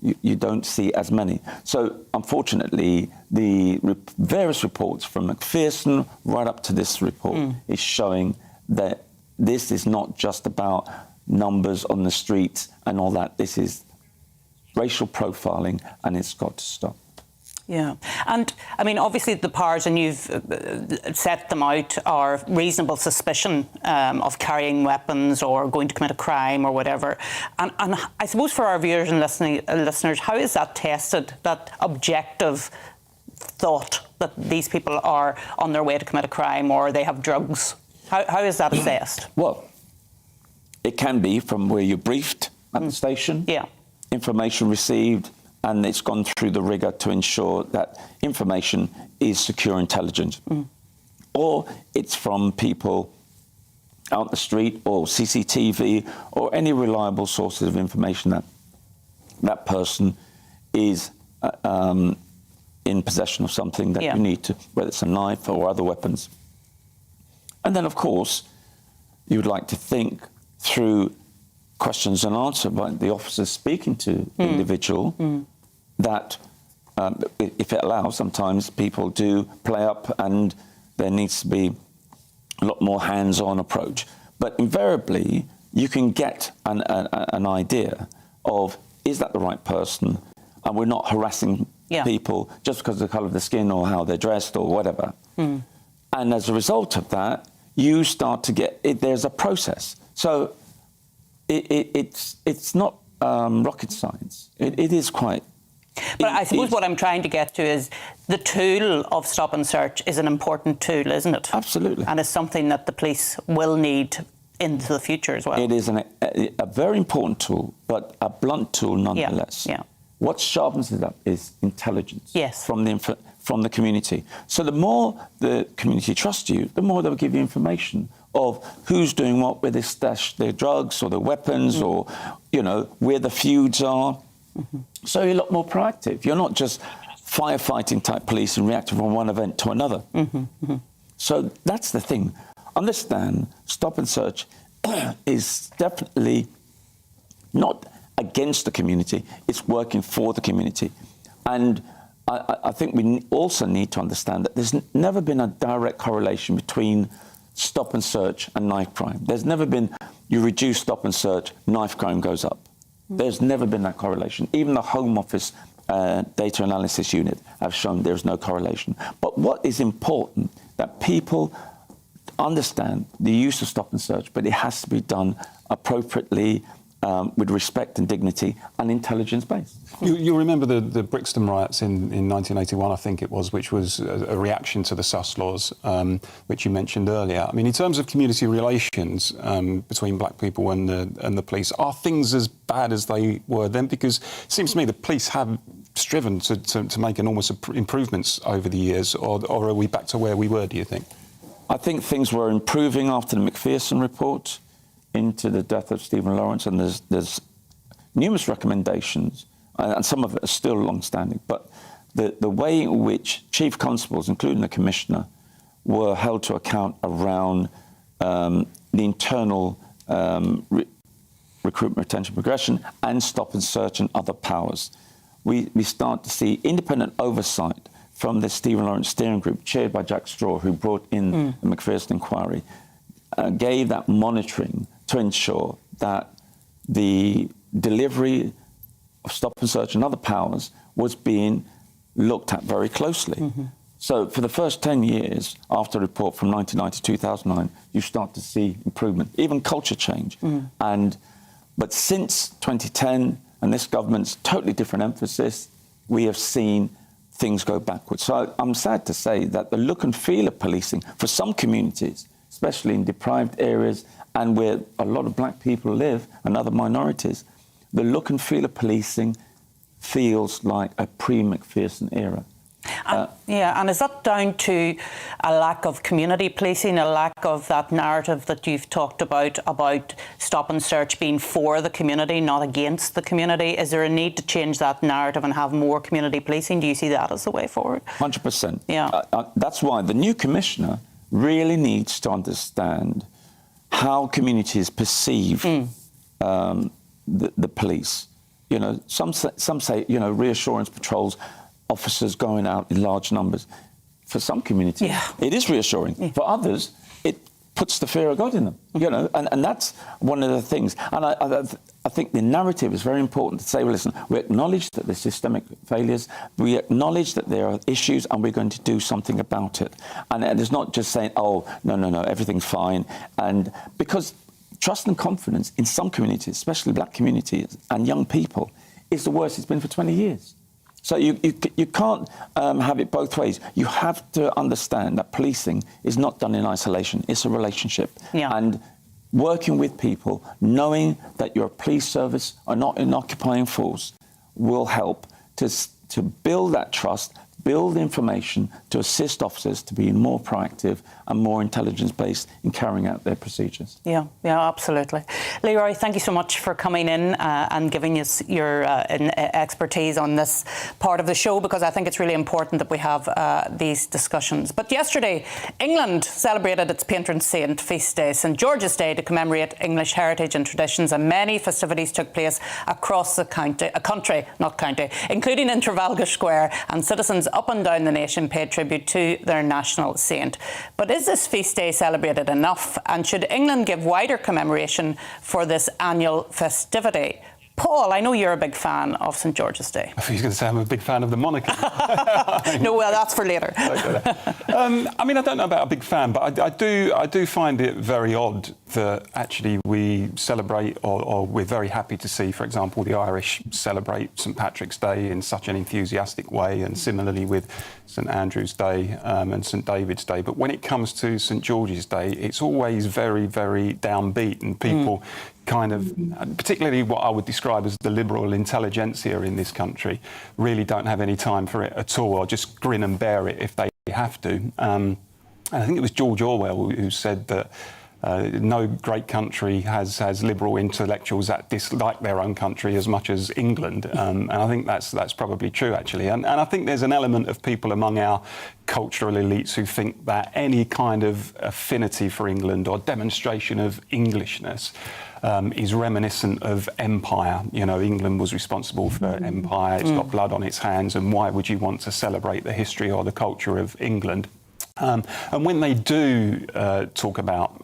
You don't see as many. So unfortunately, the various reports from McPherson right up to this report is showing that this is not just about numbers on the streets and all that. This is racial profiling, and it's got to stop. Yeah. And, I mean, obviously the powers, and you've set them out, are reasonable suspicion of carrying weapons or going to commit a crime or whatever. And I suppose for our viewers and listeners, how is that tested, that objective thought that these people are on their way to commit a crime or they have drugs? How is that assessed? Well, it can be from where you're briefed at the station, information received, and it's gone through the rigour to ensure that information is secure intelligence. Or it's from people out the street or CCTV or any reliable sources of information that that person is in possession of something that you need to, whether it's a knife or other weapons. And then, of course, you would like to think through questions and answers by the officers speaking to the individual, that if it allows, sometimes people do play up and there needs to be a lot more hands-on approach. But invariably, you can get an idea of, is that the right person? And we're not harassing people just because of the colour of the skin or how they're dressed or whatever. And as a result of that, you start to get, there's a process. So it's not rocket science. It is quite... But I suppose what I'm trying to get to is the tool of stop and search is an important tool, isn't it? Absolutely. And it's something that the police will need into the future as well. It is a very important tool, but a blunt tool nonetheless. What sharpens it up is intelligence from the community. So the more the community trusts you, the more they'll give you information of who's doing what, where they stash their drugs or their weapons or, you know, where the feuds are. So you're a lot more proactive. You're not just firefighting type police and reacting from one event to another. So that's the thing. Understand, stop and search is definitely not against the community. It's working for the community. And I think we also need to understand that there's never been a direct correlation between stop and search and knife crime. There's never been, you reduce stop and search, knife crime goes up. There's never been that correlation. Even the Home Office data analysis unit have shown there's no correlation. But what is important, that people understand the use of stop and search, but it has to be done appropriately, with respect and dignity and intelligence-based. You'll remember the Brixton riots in 1981, I think it was, which was a reaction to the sus laws, which you mentioned earlier. I mean, in terms of community relations between black people and the police, are things as bad as they were then? Because it seems to me the police have striven to make enormous improvements over the years, or are we back to where we were, do you think? I think things were improving after the McPherson report into the death of Stephen Lawrence, and there's numerous recommendations, and some of it are still long-standing, but the way in which chief constables, including the commissioner, were held to account around the internal recruitment, retention, progression, and stop and search and other powers. We start to see independent oversight from the Stephen Lawrence steering group, chaired by Jack Straw, who brought in the McPherson inquiry, gave that monitoring to ensure that the delivery of stop and search and other powers was being looked at very closely. So for the first 10 years after the report from 1990 to 2009, you start to see improvement, even culture change. But since 2010, and this government's totally different emphasis, we have seen things go backwards. So I'm sad to say that the look and feel of policing for some communities, especially in deprived areas and where a lot of black people live and other minorities, the look and feel of policing feels like a pre-McPherson era. And is that down to a lack of community policing, a lack of that narrative that you've talked about stop and search being for the community, not against the community? Is there a need to change that narrative and have more community policing? Do you see that as the way forward? 100%. Yeah. That's why the new commissioner really needs to understand how communities perceive the police. You know, some say, you know, reassurance patrols, officers going out in large numbers. For some communities, it is reassuring. For others, puts the fear of God in them, you know, and that's one of the things. And I think the narrative is very important to say, well, listen, we acknowledge that there's systemic failures, we acknowledge that there are issues, and we're going to do something about it. And it's not just saying, oh, no, everything's fine. And because trust and confidence in some communities, especially black communities and young people, is the worst it's been for 20 years. So you can't have it both ways. You have to understand that policing is not done in isolation. It's a relationship. Yeah. And working with people, knowing that your police service are not an occupying force, will help to build that trust, build information to assist officers to be more proactive and more intelligence-based in carrying out their procedures. Yeah, absolutely. Leroy, thank you so much for coming in and giving us your expertise on this part of the show, because I think it's really important that we have these discussions. But yesterday, England celebrated its patron saint feast day, St George's Day, to commemorate English heritage and traditions, and many festivities took place across the country, including in Trafalgar Square, and citizens up and down the nation paid tribute to their national saint. But is this feast day celebrated enough? And should England give wider commemoration for this annual festivity? Paul, I know you're a big fan of St George's Day. I thought you were going to say I'm a big fan of the monarchy. No, well, that's for later. I mean, I don't know about a big fan, but I do find it very odd that actually we celebrate, or we're very happy to see, for example, the Irish celebrate St Patrick's Day in such an enthusiastic way, and similarly with St Andrew's Day and St David's Day. But when it comes to St George's Day, it's always very, very downbeat, and people kind of, particularly what I would describe as the liberal intelligentsia in this country, really don't have any time for it at all, or just grin and bear it if they have to. And I think it was George Orwell who said that no great country has liberal intellectuals that dislike their own country as much as England. And I think that's probably true, actually. And I think there's an element of people among our cultural elites who think that any kind of affinity for England or demonstration of Englishness is reminiscent of empire. You know, England was responsible for empire, it's got blood on its hands, and why would you want to celebrate the history or the culture of England? And when they do talk about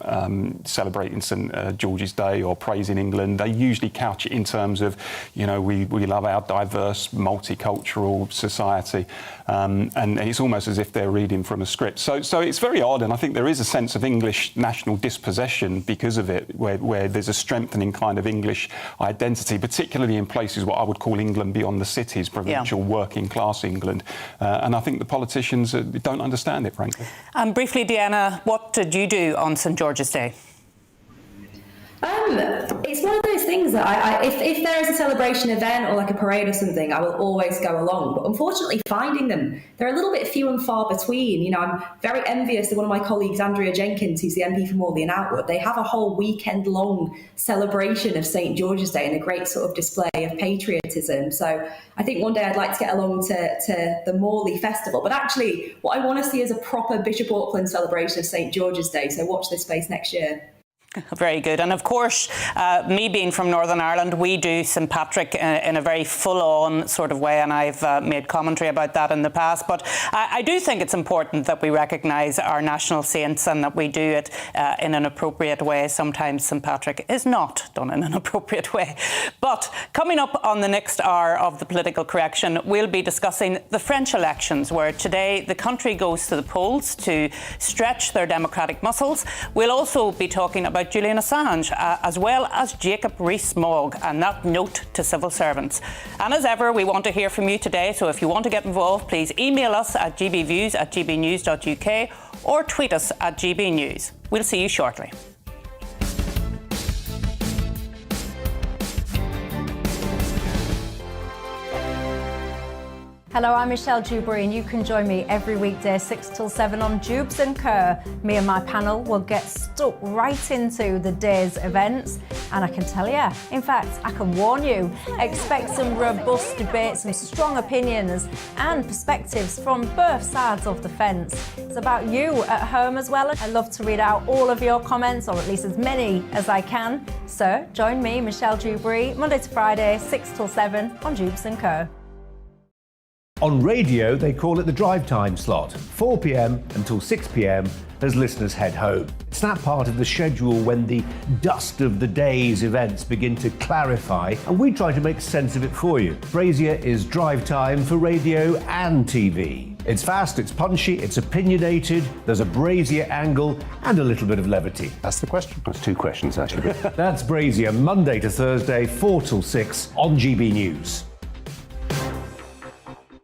celebrating St George's Day or praising England, they usually couch it in terms of, you know, we love our diverse, multicultural society. And it's almost as if they're reading from a script. So it's very odd, and I think there is a sense of English national dispossession because of it, where there's a strengthening kind of English identity, particularly in places what I would call England beyond the cities, provincial working class England. And I think the politicians don't understand it, frankly. And briefly, Deanna, what did you do on St George's Day? It's one of those things that if there is a celebration event or like a parade or something, I will always go along. But unfortunately, finding them, they're a little bit few and far between. You know, I'm very envious of one of my colleagues, Andrea Jenkins, who's the MP for Morley and Outwood. They have a whole weekend-long celebration of St George's Day and a great sort of display of patriotism. So I think one day I'd like to get along to the Morley Festival. But actually, what I want to see is a proper Bishop Auckland celebration of St George's Day. So watch this space next year. Very good. And of course, me being from Northern Ireland, we do St Patrick in a very full-on sort of way, and I've made commentary about that in the past. But I do think it's important that we recognise our national saints and that we do it in an appropriate way. Sometimes St Patrick is not done in an appropriate way. But coming up on the next hour of the Political Correction, we'll be discussing the French elections, where today the country goes to the polls to stretch their democratic muscles. We'll also be talking about Julian Assange, as well as Jacob Rees-Mogg, and that note to civil servants. And as ever, we want to hear from you today, so if you want to get involved, please email us at gbviews@gbnews.uk or tweet us at gbnews. We'll see you shortly. Hello, I'm Michelle Dewberry, and you can join me every weekday 6 till 7 on Jubes and Kerr. Me and my panel will get stuck right into the day's events, and I can tell you, in fact, I can warn you, expect some robust debates, some strong opinions and perspectives from both sides of the fence. It's about you at home as well. I love to read out all of your comments, or at least as many as I can. So join me, Michelle Dewberry, Monday to Friday, 6 till 7 on Jubes and Kerr. On radio, they call it the drive time slot, 4 p.m. until 6 p.m. as listeners head home. It's that part of the schedule when the dust of the day's events begin to clarify, and we try to make sense of it for you. Brazier is drive time for radio and TV. It's fast, it's punchy, it's opinionated, there's a Brazier angle and a little bit of levity. That's the question. That's two questions, actually. That's Brazier, Monday to Thursday, 4 till 6 on GB News.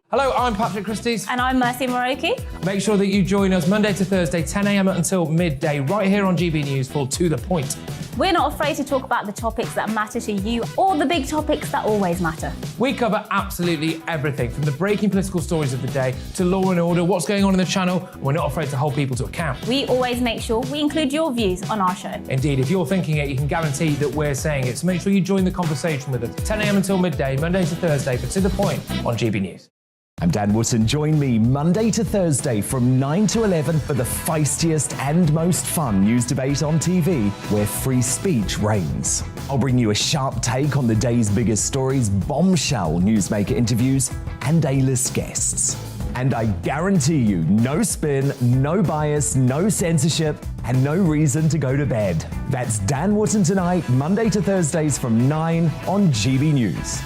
Hello, I'm Patrick Christie's. And I'm Mercy Moroki. Make sure that you join us Monday to Thursday, 10 a.m. until midday, right here on GB News for To The Point. We're not afraid to talk about the topics that matter to you or the big topics that always matter. We cover absolutely everything, from the breaking political stories of the day to law and order, what's going on in the channel. We're not afraid to hold people to account. We always make sure we include your views on our show. Indeed, if you're thinking it, you can guarantee that we're saying it. So make sure you join the conversation with us, 10 a.m. until midday, Monday to Thursday, for To The Point on GB News. I'm Dan Wootton. Join me Monday to Thursday from 9 to 11 for the feistiest and most fun news debate on TV, where free speech reigns. I'll bring you a sharp take on the day's biggest stories, bombshell newsmaker interviews, and A-list guests. And I guarantee you, no spin, no bias, no censorship, and no reason to go to bed. That's Dan Wootton tonight, Monday to Thursdays from 9 on GB News.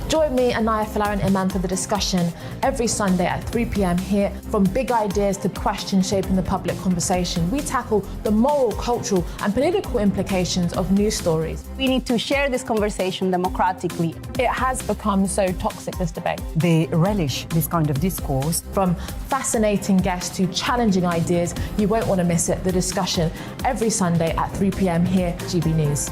Join me, Anaya Falarin Iman, for the discussion every Sunday at 3 p.m. here. From big ideas to questions shaping the public conversation, we tackle the moral, cultural and political implications of news stories. We need to share this conversation democratically. It has become so toxic, this debate. They relish this kind of discourse. From fascinating guests to challenging ideas, you won't want to miss it. The discussion every Sunday at 3 p.m. here, GB News.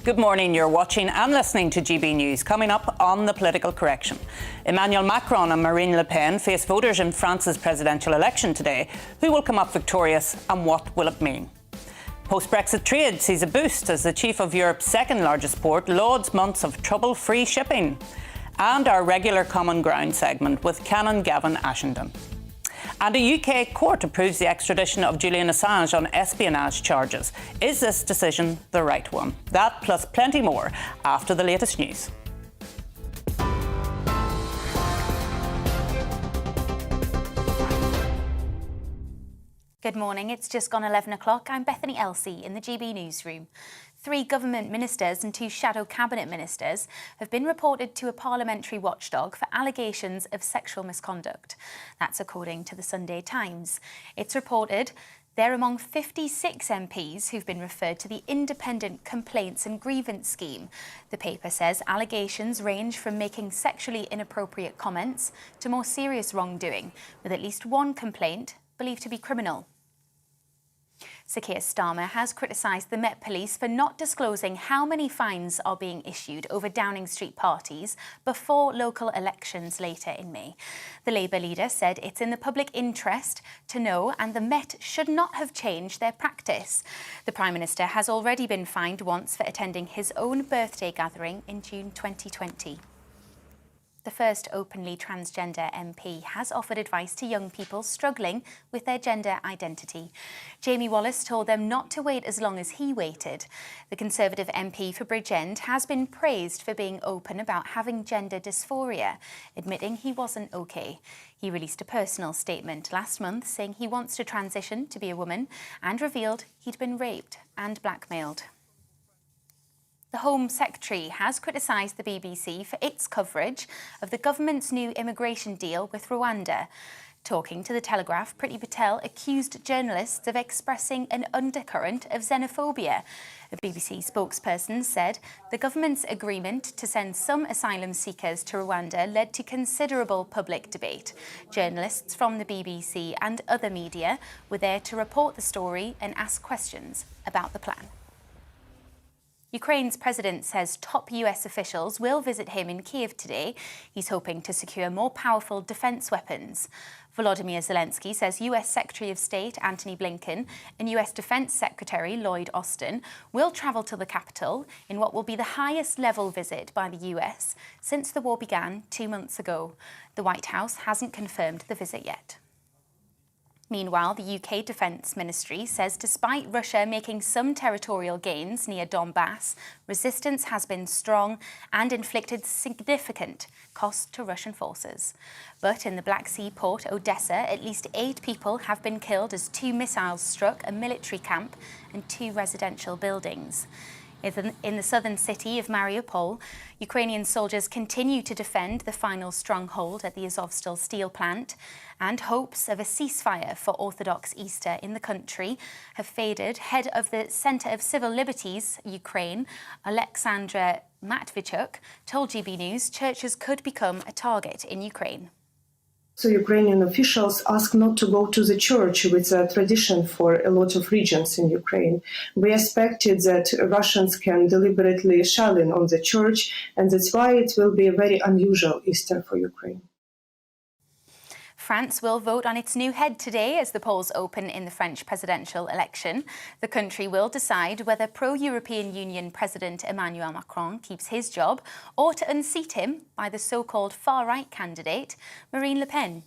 Good morning, you're watching and listening to GB News. Coming up on the political correction, Emmanuel Macron and Marine Le Pen face voters in France's presidential election today. Who will come up victorious and what will it mean? Post-Brexit trade sees a boost as the chief of Europe's second largest port lauds months of trouble-free shipping. And our regular Common Ground segment with Canon Gavin Ashenden. And a UK court approves the extradition of Julian Assange on espionage charges. Is this decision the right one? That plus plenty more after the latest news. Good morning, it's just gone 11 o'clock. I'm Bethany Elsey in the GB newsroom. 3 government ministers and 2 shadow cabinet ministers have been reported to a parliamentary watchdog for allegations of sexual misconduct. That's according to the Sunday Times. It's reported they're among 56 MPs who've been referred to the Independent Complaints and Grievance Scheme. The paper says allegations range from making sexually inappropriate comments to more serious wrongdoing, with at least one complaint believed to be criminal. Sir Keir Starmer has criticised the Met Police for not disclosing how many fines are being issued over Downing Street parties before local elections later in May. The Labour leader said it's in the public interest to know, and the Met should not have changed their practice. The Prime Minister has already been fined once for attending his own birthday gathering in June 2020. The first openly transgender MP has offered advice to young people struggling with their gender identity. Jamie Wallace told them not to wait as long as he waited. The Conservative MP for Bridgend has been praised for being open about having gender dysphoria, admitting he wasn't okay. He released a personal statement last month saying he wants to transition to be a woman and revealed he'd been raped and blackmailed. The Home Secretary has criticised the BBC for its coverage of the government's new immigration deal with Rwanda. Talking to The Telegraph, Priti Patel accused journalists of expressing an undercurrent of xenophobia. A BBC spokesperson said the government's agreement to send some asylum seekers to Rwanda led to considerable public debate. Journalists from the BBC and other media were there to report the story and ask questions about the plan. Ukraine's president says top US officials will visit him in Kyiv today. He's hoping to secure more powerful defense weapons. Volodymyr Zelensky says US Secretary of State Antony Blinken and US Defense Secretary Lloyd Austin will travel to the capital in what will be the highest level visit by the US since the war began 2 months ago. The White House hasn't confirmed the visit yet. Meanwhile, the UK Defence Ministry says despite Russia making some territorial gains near Donbass, resistance has been strong and inflicted significant cost to Russian forces. But in the Black Sea port Odessa, at least 8 people have been killed as 2 missiles struck a military camp and 2 residential buildings. In the southern city of Mariupol, Ukrainian soldiers continue to defend the final stronghold at the Azovstal steel plant, and hopes of a ceasefire for Orthodox Easter in the country have faded. Head of the Centre of Civil Liberties, Ukraine, Alexandra Matvichuk, told GB News churches could become a target in Ukraine. So Ukrainian officials ask not to go to the church, with a tradition for a lot of regions in Ukraine. We expected that Russians can deliberately shell in on the church, and that's why it will be a very unusual Easter for Ukraine. France will vote on its new head today as the polls open in the French presidential election. The country will decide whether pro-European Union President Emmanuel Macron keeps his job or to unseat him by the so-called far-right candidate, Marine Le Pen.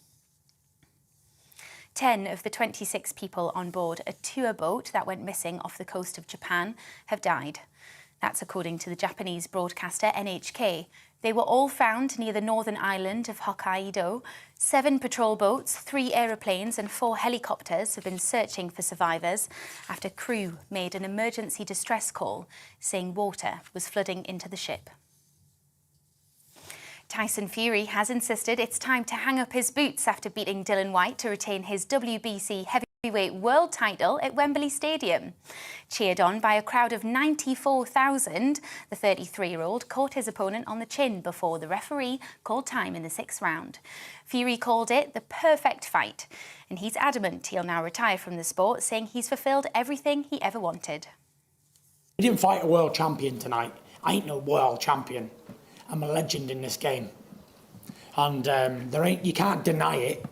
10 of the 26 people on board a tour boat that went missing off the coast of Japan have died. That's according to the Japanese broadcaster NHK. They were all found near the northern island of Hokkaido. 7 patrol boats, 3 aeroplanes and 4 helicopters have been searching for survivors after crew made an emergency distress call saying water was flooding into the ship. Tyson Fury has insisted it's time to hang up his boots after beating Dillian Whyte to retain his WBC heavyweight world title at Wembley Stadium. Cheered on by a crowd of 94,000, the 33-year-old caught his opponent on the chin before the referee called time in the 6th round. Fury called it the perfect fight, and he's adamant he'll now retire from the sport, saying he's fulfilled everything he ever wanted. We didn't fight a world champion tonight. I ain't no world champion. I'm a legend in this game. And you can't deny it.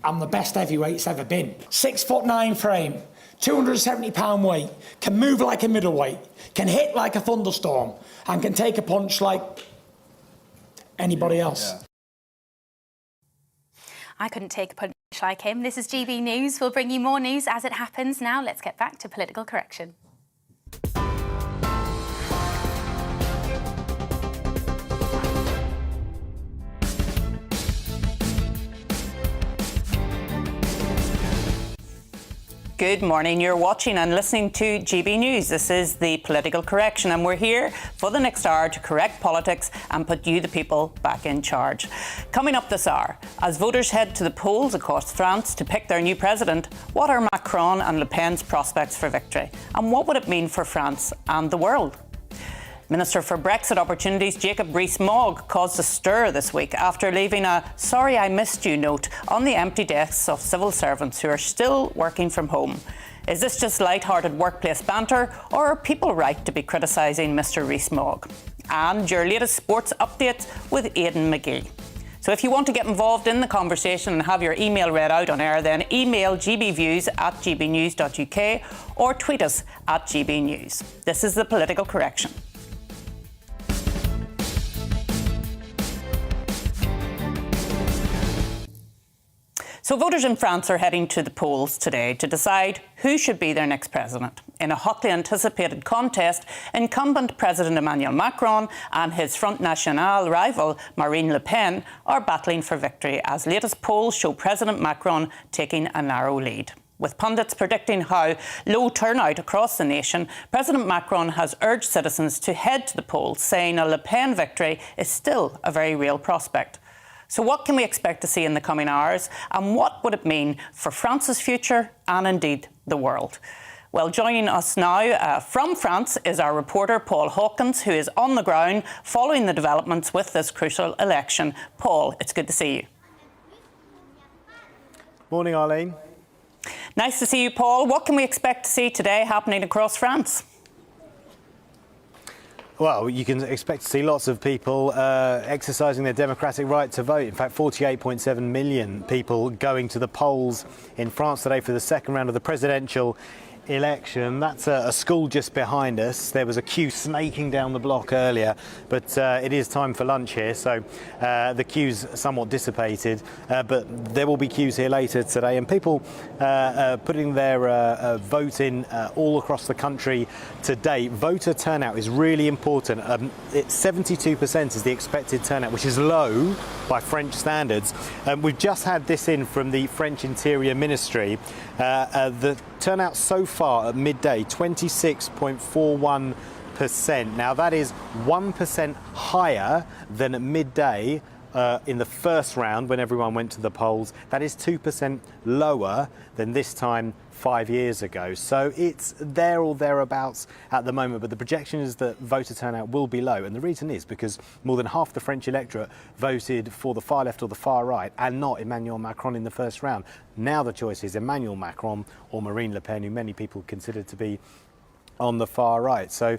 I'm the best heavyweight it's ever been. 6'9" frame, 270-pound weight, can move like a middleweight, can hit like a thunderstorm, and can take a punch like anybody else. Yeah. I couldn't take a punch like him. This is GB News. We'll bring you more news as it happens. Now let's get back to political correction. Good morning. You're watching and listening to GB News. This is the Political Correction, and we're here for the next hour to correct politics and put you, the people, back in charge. Coming up this hour, as voters head to the polls across France to pick their new president, what are Macron and Le Pen's prospects for victory? And what would it mean for France and the world? Minister for Brexit Opportunities Jacob Rees-Mogg caused a stir this week after leaving a "sorry I missed you" note on the empty desks of civil servants who are still working from home. Is this just light-hearted workplace banter, or are people right to be criticising Mr Rees-Mogg? And your latest sports updates with Aidan McGee. So if you want to get involved in the conversation and have your email read out on air, then email gbviews@gbnews.uk or tweet us @gbnews. This is the Political Correction. So voters in France are heading to the polls today to decide who should be their next president. In a hotly anticipated contest, incumbent President Emmanuel Macron and his Front National rival Marine Le Pen are battling for victory, as latest polls show President Macron taking a narrow lead. With pundits predicting how low turnout across the nation, President Macron has urged citizens to head to the polls, saying a Le Pen victory is still a very real prospect. So what can we expect to see in the coming hours, and what would it mean for France's future and indeed the world? Well, joining us now from France is our reporter Paul Hawkins, who is on the ground following the developments with this crucial election. Paul, it's good to see you. Morning, Arlene. Nice to see you, Paul. What can we expect to see today happening across France? Well, you can expect to see lots of people exercising their democratic right to vote. In fact, 48.7 million people going to the polls in France today for the second round of the presidential election. That's a school just behind us. There was a queue snaking down the block earlier, but it is time for lunch here, so the queue's somewhat dissipated, but there will be queues here later today, and people putting their vote in all across the country today. Voter turnout is really important. 72% is the expected turnout, which is low by French standards. We've just had this in from the French Interior Ministry. The turnout so far at midday, 26.41%. Now that is 1% higher than at midday in the first round when everyone went to the polls. That is 2% lower than this time 5 years ago. So it's there or thereabouts at the moment, but the projection is that voter turnout will be low. And the reason is because more than half the French electorate voted for the far left or the far right and not Emmanuel Macron in the first round. Now the choice is Emmanuel Macron or Marine Le Pen, who many people consider to be on the far right. So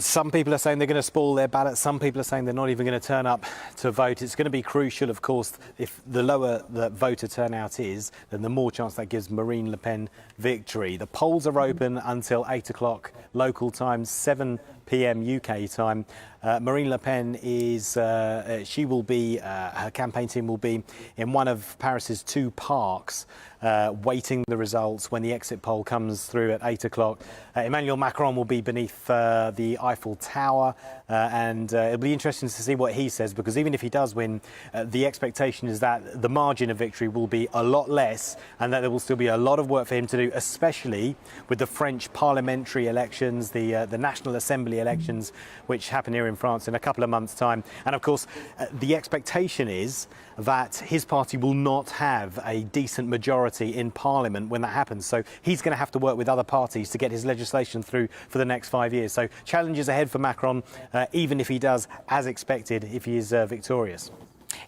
some people are saying they're going to spoil their ballot. Some people are saying they're not even going to turn up to vote. It's going to be crucial, of course, if the lower the voter turnout is, then the more chance that gives Marine Le Pen victory. The polls are open until 8 o'clock local time, 7 p.m. UK time. Marine Le Pen is, she will be, her campaign team will be in one of Paris's 2 parks, waiting the results when the exit poll comes through at 8 o'clock. Emmanuel Macron will be beneath the Eiffel Tower, and it'll be interesting to see what he says, because even if he does win, the expectation is that the margin of victory will be a lot less, and that there will still be a lot of work for him to do, especially with the French parliamentary elections, the National Assembly elections, which happen here in France in a couple of months' time. And of course, the expectation is that his party will not have a decent majority in Parliament when that happens. So he's going to have to work with other parties to get his legislation through for the next 5 years. So challenges ahead for Macron, even if he does, as expected, if he is victorious.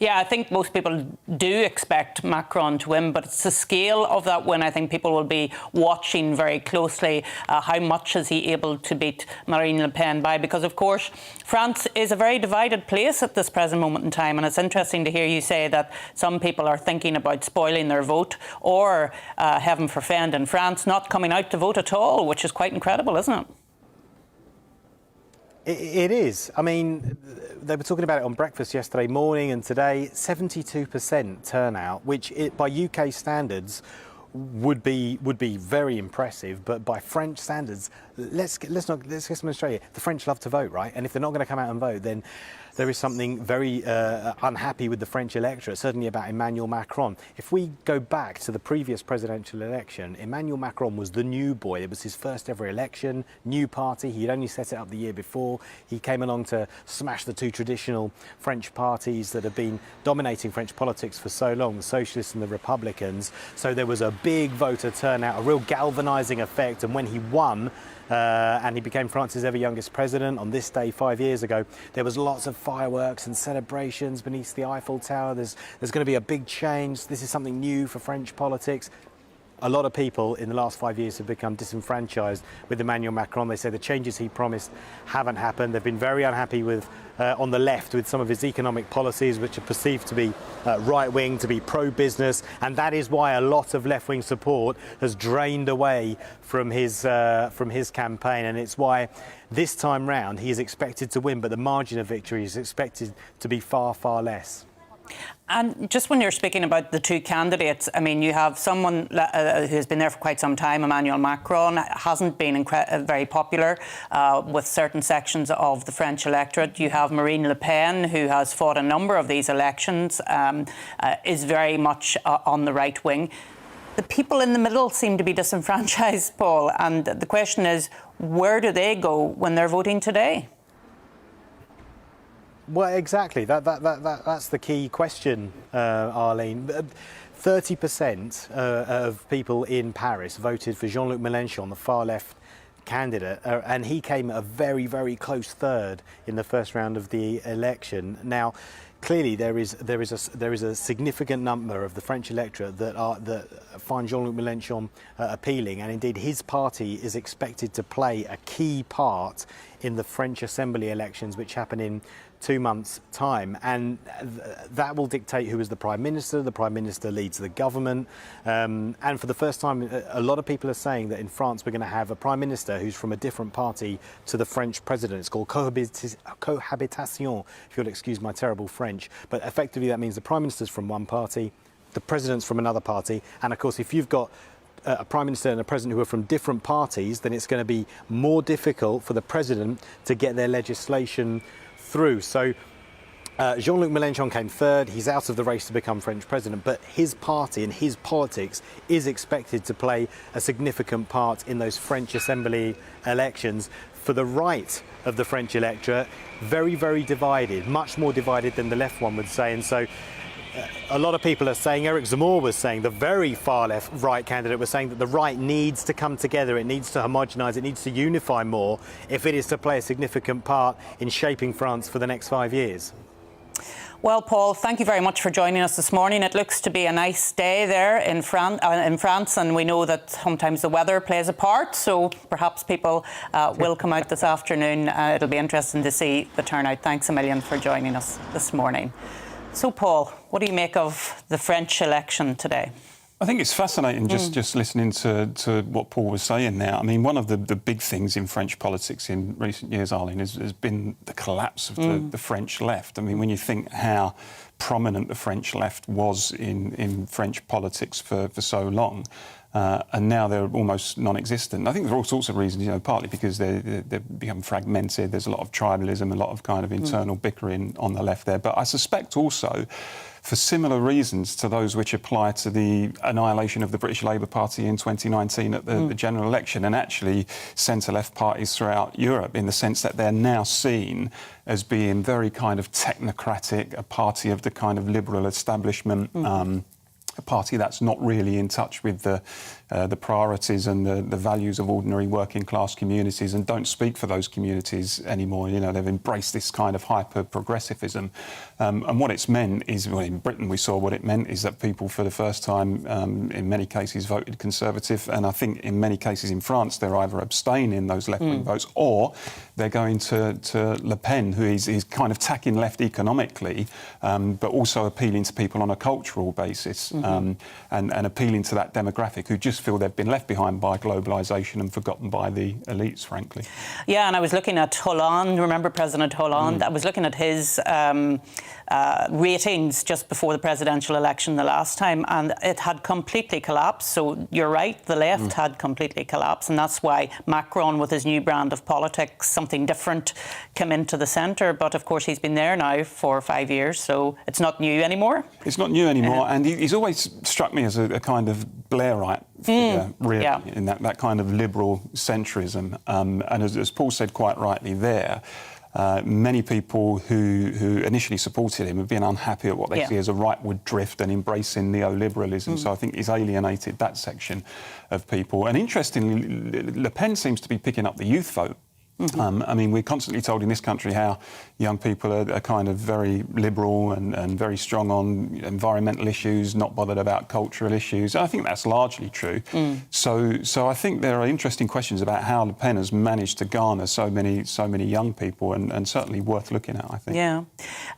Yeah, I think most people do expect Macron to win, but it's the scale of that win I think people will be watching very closely. How much is he able to beat Marine Le Pen by? Because, of course, France is a very divided place at this present moment in time, and it's interesting to hear you say that some people are thinking about spoiling their vote or, heaven forfend, in France, not coming out to vote at all, which is quite incredible, isn't it? It is. I mean, they were talking about it on breakfast yesterday morning, and today 72% turnout, which by UK standards would be very impressive, but by French standards, let's demonstrate it. The French love to vote, right? And if they're not going to come out and vote, then there is something very unhappy with the French electorate, certainly about Emmanuel Macron. If we go back to the previous presidential election, Emmanuel Macron was the new boy. It was his first ever election, new party. He'd only set it up the year before. He came along to smash the 2 traditional French parties that have been dominating French politics for so long, the Socialists and the Republicans. So there was a big voter turnout, a real galvanising effect. And when he won, and he became France's ever youngest president on this day 5 years ago, there was lots of fireworks and celebrations beneath the Eiffel Tower. There's going to be a big change. This is something new for French politics. A lot of people in the last 5 years have become disenfranchised with Emmanuel Macron. They say the changes he promised haven't happened. They've been very unhappy with, on the left, with some of his economic policies, which are perceived to be right-wing, to be pro-business, and that is why a lot of left-wing support has drained away from his campaign, and it's why this time round he is expected to win, but the margin of victory is expected to be far, far less. And just when you're speaking about the 2 candidates, I mean, you have someone who's been there for quite some time, Emmanuel Macron, hasn't been very popular with certain sections of the French electorate. You have Marine Le Pen, who has fought a number of these elections, is very much on the right wing. The people in the middle seem to be disenfranchised, Paul, and the question is, where do they go when they're voting today? Well, exactly. That's the key question, Arlene. 30% of people in Paris voted for Jean-Luc Mélenchon, the far-left candidate, and he came a very, very close third in the first round of the election. Now, clearly, there is a significant number of the French electorate that find Jean-Luc Mélenchon appealing, and indeed his party is expected to play a key part in the French Assembly elections, which happen in 2 months' time, and that will dictate who is the Prime Minister. The Prime Minister leads the government, and for the first time, a lot of people are saying that in France we're going to have a Prime Minister who's from a different party to the French President. It's called cohabitation, if you'll excuse my terrible French, but effectively that means the Prime Minister's from one party, the President's from another party, and of course if you've got a Prime Minister and a President who are from different parties, then it's going to be more difficult for the President to get their legislation through. So Jean-Luc Mélenchon came third. He's out of the race to become French President, but his party and his politics is expected to play a significant part in those French Assembly elections. For the right of the French electorate, very, very divided, much more divided than the left one would say. And so a lot of people are saying, Eric Zemmour was saying, the very far left right candidate was saying that the right needs to come together, it needs to homogenise, it needs to unify more if it is to play a significant part in shaping France for the next 5 years. Well, Paul, thank you very much for joining us this morning. It looks to be a nice day there in France, and we know that sometimes the weather plays a part, so perhaps people will come out this afternoon. It'll be interesting to see the turnout. Thanks a million for joining us this morning. So, Paul, what do you make of the French election today? I think it's fascinating just listening to what Paul was saying there. I mean, one of the big things in French politics in recent years, Arlene, has been the collapse of the French left. I mean, when you think how prominent the French left was in French politics for so long, and now they're almost non-existent. I think there are all sorts of reasons, partly because they've become fragmented. There's a lot of tribalism, a lot of kind of internal bickering on the left there. But I suspect also for similar reasons to those which apply to the annihilation of the British Labour Party in 2019 at the general election, and actually centre-left parties throughout Europe, in the sense that they're now seen as being very kind of technocratic, a party of the kind of liberal establishment, a party that's not really in touch with the priorities and the values of ordinary working class communities, and don't speak for those communities anymore. They've embraced this kind of hyper progressivism, and what it's meant is, well, in Britain we saw what it meant is that people for the first time in many cases voted Conservative, and I think in many cases in France they're either abstaining those left-wing votes, or they're going to Le Pen, who is kind of tacking left economically, but also appealing to people on a cultural basis, and appealing to that demographic who just feel they've been left behind by globalisation and forgotten by the elites, frankly. Yeah, and I was looking at Hollande, remember President Hollande? I was looking at his ratings just before the presidential election the last time, and it had completely collapsed. So you're right, the left had completely collapsed, and that's why Macron, with his new brand of politics, something different, came into the centre. But of course he's been there now for 5 years, so it's not new anymore. It's not new anymore, and he's always struck me as a kind of Blairite figure, really, in that kind of liberal centrism. And as Paul said quite rightly there, many people who initially supported him have been unhappy at what they see as a rightward drift and embracing neoliberalism. So I think he's alienated that section of people. And interestingly, Le Pen seems to be picking up the youth vote. I mean, we're constantly told in this country how young people are kind of very liberal and very strong on environmental issues, not bothered about cultural issues. I think that's largely true. So I think there are interesting questions about how Le Pen has managed to garner so many young people, and certainly worth looking at, I think. Yeah.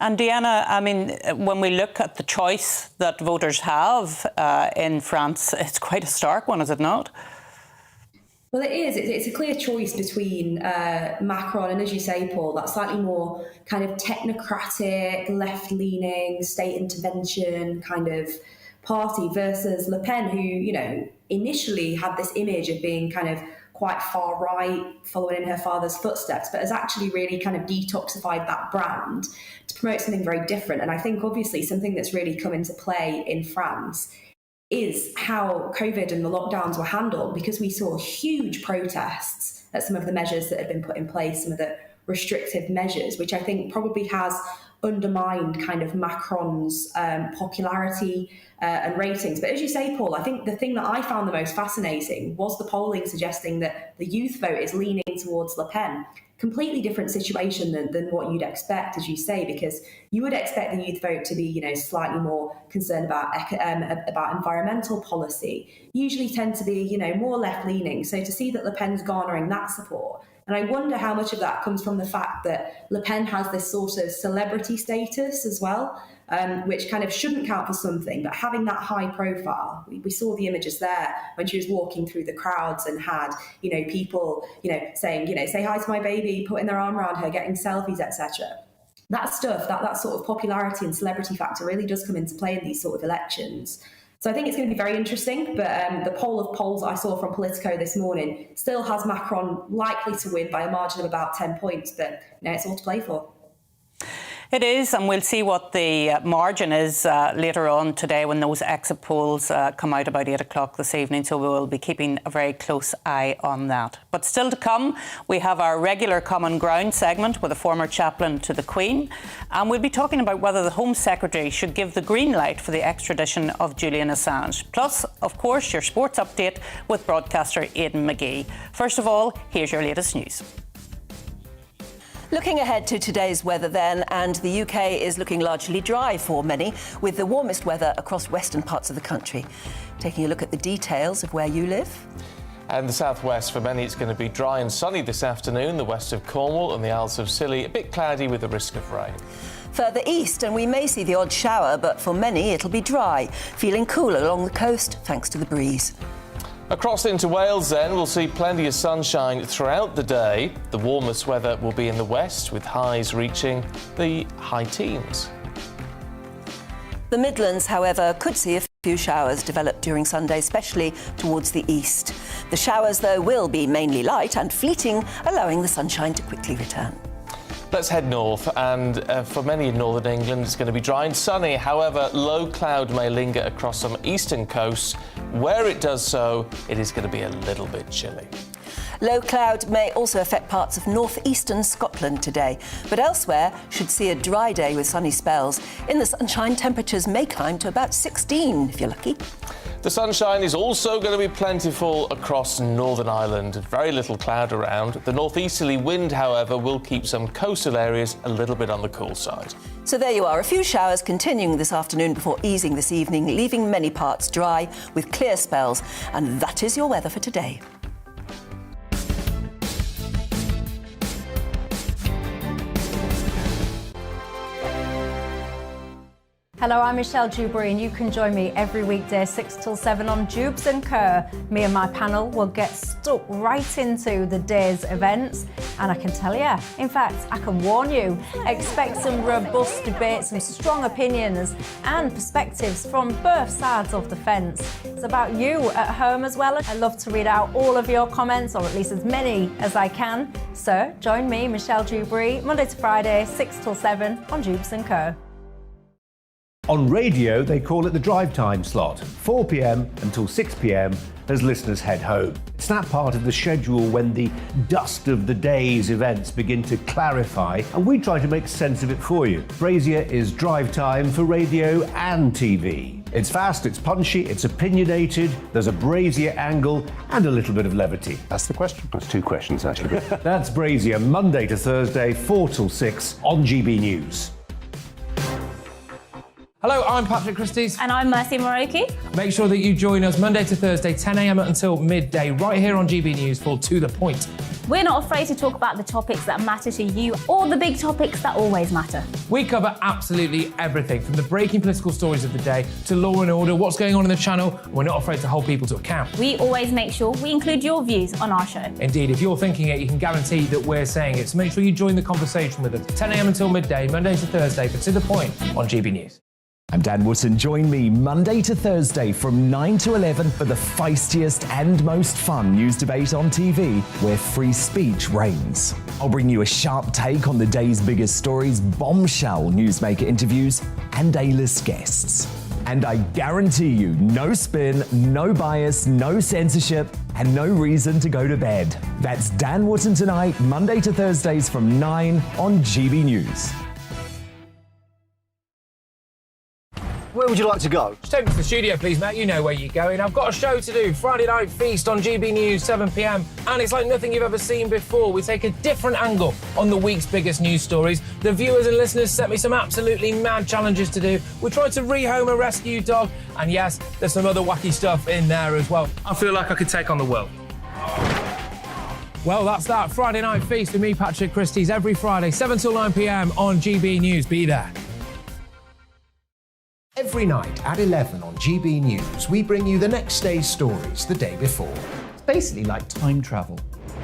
And Deanna, I mean, when we look at the choice that voters have in France, it's quite a stark one, is it not? Well, it is. It's a clear choice between Macron and, as you say, Paul, that slightly more kind of technocratic, left-leaning, state intervention kind of party versus Le Pen, who, initially had this image of being kind of quite far right, following in her father's footsteps, but has actually really kind of detoxified that brand to promote something very different. And I think, obviously, something that's really come into play in France is how COVID and the lockdowns were handled, because we saw huge protests at some of the measures that had been put in place, some of the restrictive measures, which I think probably has undermined kind of Macron's popularity and ratings. But as you say, Paul, I think the thing that I found the most fascinating was the polling suggesting that the youth vote is leaning towards Le Pen. Completely different situation than what you'd expect, as you say, because you would expect the youth vote to be, slightly more concerned about environmental policy. Usually tend to be, more left-leaning. So to see that Le Pen's garnering that support, and I wonder how much of that comes from the fact that Le Pen has this sort of celebrity status as well, which kind of shouldn't count for something, but having that high profile, we saw the images there when she was walking through the crowds and had, people, saying, say hi to my baby, putting their arm around her, getting selfies, etc. That stuff, that sort of popularity and celebrity factor really does come into play in these sort of elections. So I think it's going to be very interesting, but the poll of polls I saw from Politico this morning still has Macron likely to win by a margin of about 10 points, but it's all to play for. It is, and we'll see what the margin is later on today when those exit polls come out about 8 o'clock this evening. So we will be keeping a very close eye on that. But still to come, we have our regular Common Ground segment with a former chaplain to the Queen. And we'll be talking about whether the Home Secretary should give the green light for the extradition of Julian Assange. Plus, of course, your sports update with broadcaster Aidan McGee. First of all, here's your latest news. Looking ahead to today's weather then, and the UK is looking largely dry for many, with the warmest weather across western parts of the country. Taking a look at the details of where you live. And the southwest, for many, it's going to be dry and sunny this afternoon. The west of Cornwall and the Isles of Scilly, a bit cloudy with a risk of rain. Further east, and we may see the odd shower, but for many it'll be dry, feeling cooler along the coast thanks to the breeze. Across into Wales then, we'll see plenty of sunshine throughout the day. The warmest weather will be in the west, with highs reaching the high teens. The Midlands, however, could see a few showers develop during Sunday, especially towards the east. The showers, though, will be mainly light and fleeting, allowing the sunshine to quickly return. Let's head north, and for many in northern England, it's going to be dry and sunny. However, low cloud may linger across some eastern coasts. Where it does so, it is going to be a little bit chilly. Low cloud may also affect parts of northeastern Scotland today, but elsewhere should see a dry day with sunny spells. In the sunshine, temperatures may climb to about 16 if you're lucky. The sunshine is also going to be plentiful across Northern Ireland. Very little cloud around. The northeasterly wind, however, will keep some coastal areas a little bit on the cool side. So there you are, a few showers continuing this afternoon before easing this evening, leaving many parts dry with clear spells. And that is your weather for today. Hello, I'm Michelle Dewberry, and you can join me every weekday 6 till 7 on Jubes and Kerr. Me and my panel will get stuck right into the day's events, and I can tell you, in fact, I can warn you, expect some robust debate, some strong opinions and perspectives from both sides of the fence. It's about you at home as well. I love to read out all of your comments, or at least as many as I can. So join me, Michelle Dewberry, Monday to Friday, 6 till 7 on Jubes and Kerr. On radio, they call it the drive time slot, 4 p.m. until 6 p.m. as listeners head home. It's that part of the schedule when the dust of the day's events begin to clarify, and we try to make sense of it for you. Brazier is drive time for radio and TV. It's fast, it's punchy, it's opinionated, there's a Brazier angle and a little bit of levity. That's the question. That's two questions, actually. That's Brazier, Monday to Thursday, 4 till 6 on GB News. Hello, I'm Patrick Christie's. And I'm Mercy Moroki. Make sure that you join us Monday to Thursday, 10 a.m. until midday, right here on GB News for To The Point. We're not afraid to talk about the topics that matter to you or the big topics that always matter. We cover absolutely everything, from the breaking political stories of the day to law and order, what's going on in the channel. We're not afraid to hold people to account. We always make sure we include your views on our show. Indeed, if you're thinking it, you can guarantee that we're saying it. So make sure you join the conversation with us, 10 a.m. until midday, Monday to Thursday, for To The Point on GB News. I'm Dan Wootton. Join me Monday to Thursday from 9 to 11 for the feistiest and most fun news debate on TV, where free speech reigns. I'll bring you a sharp take on the day's biggest stories, bombshell newsmaker interviews, and A-list guests. And I guarantee you, no spin, no bias, no censorship, and no reason to go to bed. That's Dan Wootton tonight, Monday to Thursdays from 9 on GB News. Where would you like to go? Just take me to the studio, please, Matt. You know where you're going. I've got a show to do. Friday Night Feast on GB News, 7 p.m. And it's like nothing you've ever seen before. We take a different angle on the week's biggest news stories. The viewers and listeners set me some absolutely mad challenges to do. We tried to rehome a rescue dog. And yes, there's some other wacky stuff in there as well. I feel like I could take on the world. Well, that's that. Friday Night Feast with me, Patrick Christie's, every Friday, 7 till 9 p.m. on GB News. Be there. Every night at 11 on GB News, we bring you the next day's stories the day before. It's basically like time travel.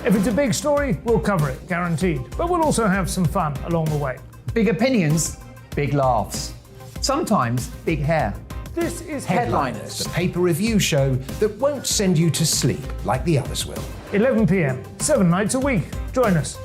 If it's a big story, we'll cover it, guaranteed. But we'll also have some fun along the way. Big opinions, big laughs. Sometimes big hair. This is Headliners, the paper review show that won't send you to sleep like the others will. 11 p.m, 7 nights a week. Join us.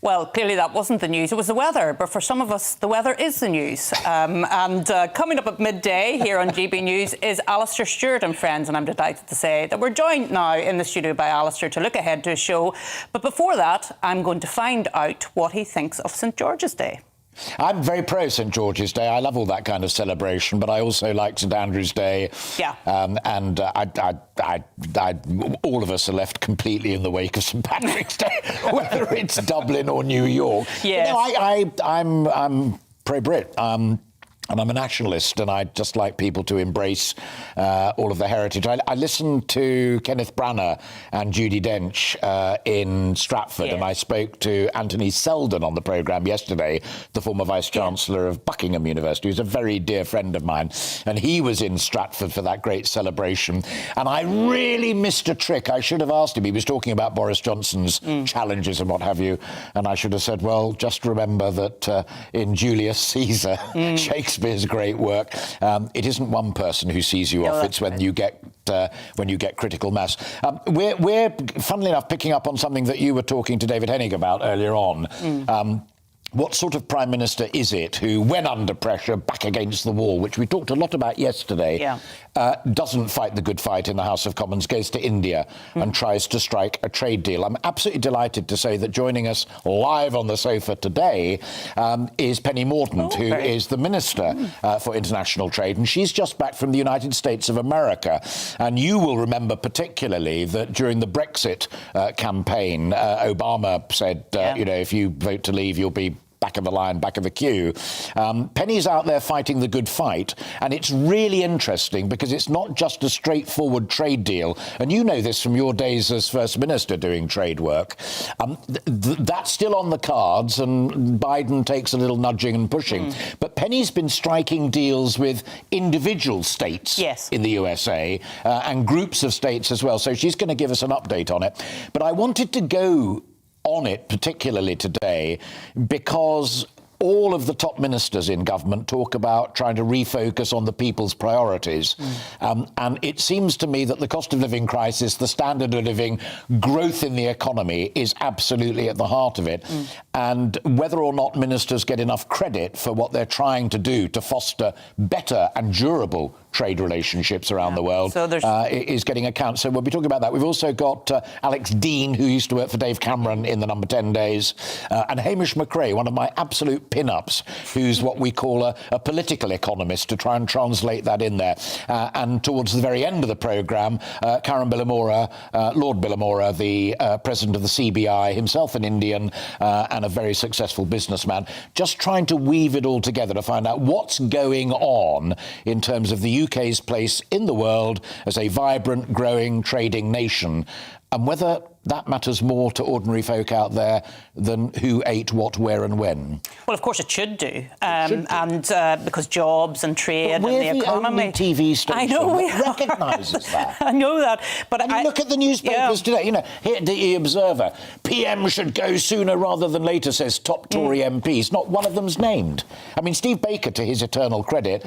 Well, clearly that wasn't the news, it was the weather. But for some of us, the weather is the news. Coming up at midday here on GB News is Alistair Stewart and friends. And I'm delighted to say that we're joined now in the studio by Alistair to look ahead to a show. But before that, I'm going to find out what he thinks of St George's Day. I'm very pro St George's Day. I love all that kind of celebration, but I also like St Andrew's Day. Yeah. All of us are left completely in the wake of St Patrick's Day, whether it's Dublin or New York. Yes. I'm pro-Brit. And I'm a nationalist, and I'd just like people to embrace all of the heritage. I listened to Kenneth Branagh and Judi Dench in Stratford, and I spoke to Anthony Selden on the programme yesterday, the former Vice-Chancellor of Buckingham University, who's a very dear friend of mine, and he was in Stratford for that great celebration. And I really missed a trick. I should have asked him. He was talking about Boris Johnson's challenges and what have you, and I should have said, well, just remember that in Julius Caesar, Shakespeare's great work, it isn't one person who sees you off. It's when you get critical mass. We're funnily enough picking up on something that you were talking to David Hennig about earlier on. What sort of Prime Minister is it who, when under pressure, back against the wall, which we talked a lot about yesterday, doesn't fight the good fight in the House of Commons, goes to India and tries to strike a trade deal? I'm absolutely delighted to say that joining us live on the sofa today is Penny Mordaunt, who is the Minister for International Trade, and she's just back from the United States of America. And you will remember particularly that during the Brexit campaign, Obama said, if you vote to leave, you'll be back of the line, back of the queue. Penny's out there fighting the good fight, and it's really interesting because it's not just a straightforward trade deal, and you know this from your days as First Minister doing trade work. That's still on the cards, and Biden takes a little nudging and pushing. But Penny's been striking deals with individual states in the USA and groups of states as well, so she's going to give us an update on it. But I wanted to go on it particularly today because all of the top ministers in government talk about trying to refocus on the people's priorities. And it seems to me that the cost of living crisis, the standard of living, growth in the economy is absolutely at the heart of it. And whether or not ministers get enough credit for what they're trying to do to foster better and durable trade relationships around the world is getting a count. So we'll be talking about that. We've also got Alex Dean, who used to work for Dave Cameron in the Number 10 Days, and Hamish McRae, one of my absolute pin-ups, who's what we call a political economist, to try and translate that in there. And towards the very end of the programme, Karen Billamora, Lord Billamora, the president of the CBI, himself an Indian and a very successful businessman, just trying to weave it all together to find out what's going on in terms of the UK's place in the world as a vibrant, growing, trading nation, and whether that matters more to ordinary folk out there than who ate what, where and when. Well, of course it should do. And because jobs and trade and the economy... Only TV station that recognises that. I know that. But I look at the newspapers today. You know, here at the Observer, PM should go sooner rather than later, says top Tory MPs. Not one of them's named. I mean, Steve Baker, to his eternal credit,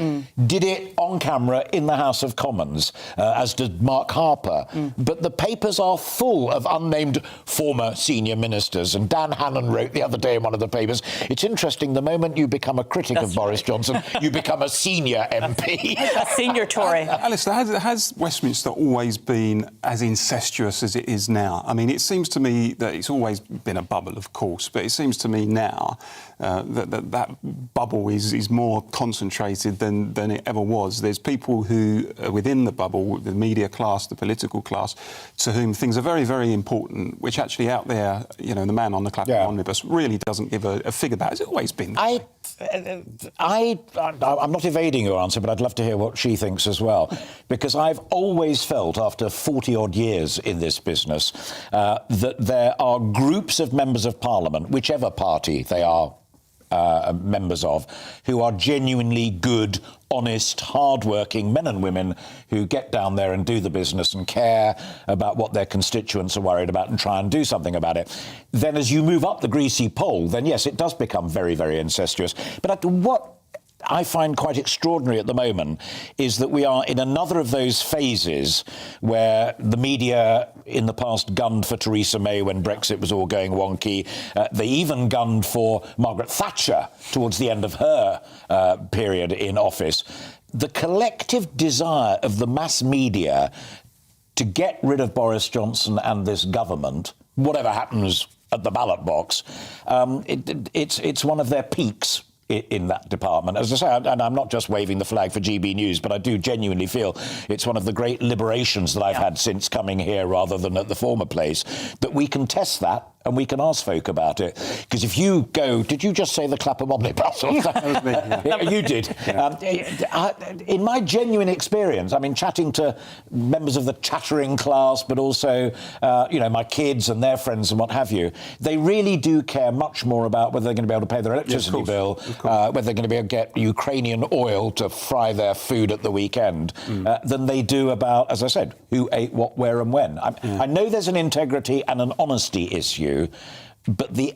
did it on camera in the House of Commons, as did Mark Harper. But the papers are full of unnamed former senior ministers. And Dan Hannan wrote the other day in one of the papers, it's interesting, the moment you become a critic of Boris Johnson, you become a senior MP. A senior Tory. Alistair, has Westminster always been as incestuous as it is now? I mean, it seems to me that it's always been a bubble, of course, but it seems to me now that bubble is more concentrated than it ever was. There's people who are within the bubble, the media class, the political class, to whom things are very, very important, which actually out there, you know, the man on the Clapham omnibus really doesn't give a fig about. Has it always been? I'm not evading your answer, but I'd love to hear what she thinks as well, because I've always felt, after 40-odd years in this business, that there are groups of members of Parliament, whichever party they are members of, who are genuinely good, honest, hard-working men and women who get down there and do the business and care about what their constituents are worried about and try and do something about it. Then as you move up the greasy pole, then yes, it does become very, very incestuous. But what I find quite extraordinary at the moment is that we are in another of those phases where the media in the past gunned for Theresa May when Brexit was all going wonky. They even gunned for Margaret Thatcher towards the end of her period in office. The collective desire of the mass media to get rid of Boris Johnson and this government, whatever happens at the ballot box, it's one of their peaks in that department. As I say, and I'm not just waving the flag for GB News, but I do genuinely feel it's one of the great liberations that I've had since coming here rather than at the former place, that we can test that and we can ask folk about it. Because if you go... Did you just say the Clapham omnibus? That was me, yeah. You did. Yeah. In my genuine experience, I mean, chatting to members of the chattering class, but also, you know, my kids and their friends and what have you, they really do care much more about whether they're going to be able to pay their electricity bill, whether they're going to be able to get Ukrainian oil to fry their food at the weekend, than they do about, as I said, who ate what, where and when. I know there's an integrity and an honesty issue, but the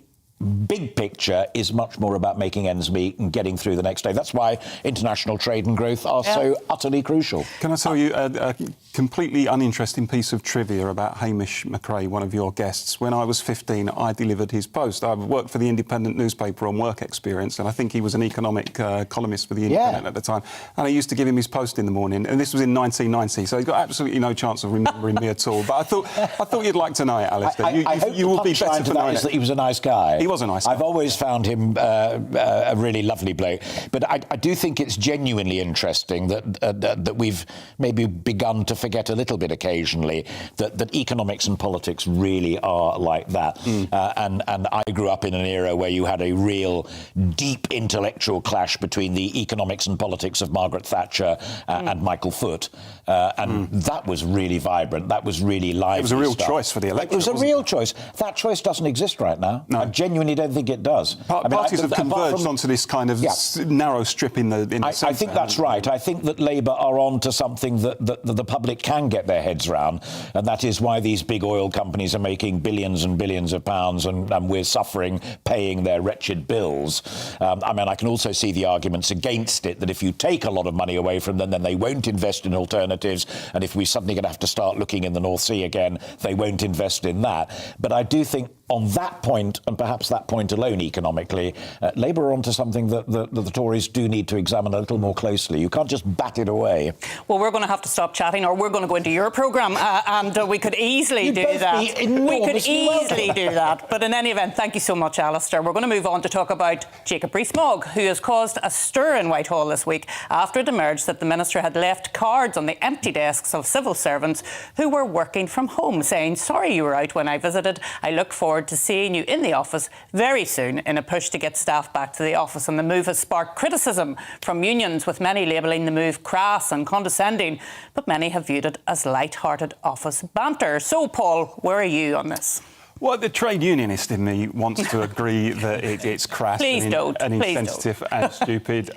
big picture is much more about making ends meet and getting through the next day. That's why international trade and growth are so utterly crucial. Can I tell you a completely uninteresting piece of trivia about Hamish McRae, one of your guests? When I was 15, I delivered his post. I worked for the Independent newspaper on work experience, and I think he was an economic columnist for the Independent at the time. And I used to give him his post in the morning, and this was in 1990, so he got absolutely no chance of remembering me at all. But I thought you'd like to know it, Alistair. I hope you will be better for knowing that he was a nice guy. He was a nice guy. I've always found him a really lovely bloke. But I do think it's genuinely interesting that we've maybe begun to forget a little bit occasionally that economics and politics really are like that. And I grew up in an era where you had a real deep intellectual clash between the economics and politics of Margaret Thatcher and Michael Foot. And that was really vibrant. That was really lively. It was a real choice for the electorate. It was a real choice. That choice doesn't exist right now. No. I genuinely don't think it does. Parties have converged onto this kind of narrow strip in the centre. I think that's right. I think that Labour are on to something that the public can get their heads around, and that is why these big oil companies are making billions and billions of pounds and we're suffering paying their wretched bills. I mean, I can also see the arguments against it, that if you take a lot of money away from them, then they won't invest in alternatives, and if we're suddenly going to have to start looking in the North Sea again, they won't invest in that. But I do think on that point, and perhaps that point alone economically, Labour are onto something that the Tories do need to examine a little more closely. You can't just bat it away. Well, we're going to have to stop chatting, or we're going to go into your programme, and we could easily do that. We could easily do that. But in any event, thank you so much, Alistair. We're going to move on to talk about Jacob Rees-Mogg, who has caused a stir in Whitehall this week after it emerged that the Minister had left cards on the empty desks of civil servants who were working from home, saying, "Sorry you were out when I visited. I look forward to seeing you in the office very soon," in a push to get staff back to the office. And the move has sparked criticism from unions, with many labelling the move crass and condescending, but many have viewed it as light-hearted office banter. So, Paul, where are you on this? Well, the trade unionist in me wants to agree that it's crass Please don't. and insensitive and stupid.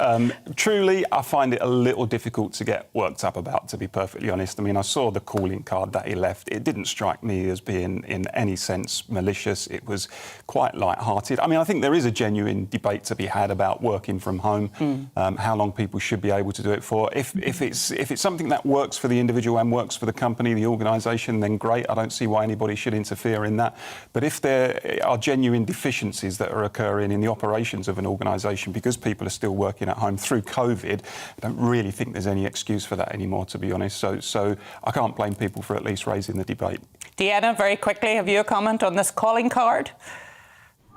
Truly, I find it a little difficult to get worked up about, to be perfectly honest. I mean, I saw the calling card that he left. It didn't strike me as being in any sense malicious. It was quite light-hearted. I mean, I think there is a genuine debate to be had about working from home, how long people should be able to do it for. If it's something that works for the individual and works for the company, the organisation, then great. I don't see why anybody should interfere in that. But if there are genuine deficiencies that are occurring in the operations of an organisation because people are still working at home through COVID, I don't really think there's any excuse for that anymore, to be honest. So I can't blame people for at least raising the debate. Deanna, very quickly, have you a comment on this calling card?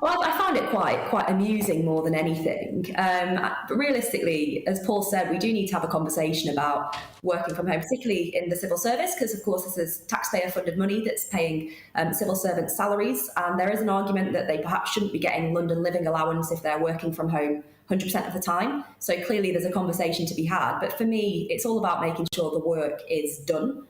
Well, I found it quite amusing more than anything. But realistically, as Paul said, we do need to have a conversation about working from home, particularly in the civil service, because of course this is taxpayer-funded money that's paying civil servants' salaries, and there is an argument that they perhaps shouldn't be getting London living allowance if they're working from home 100% of the time. So clearly there's a conversation to be had. But for me, it's all about making sure the work is done.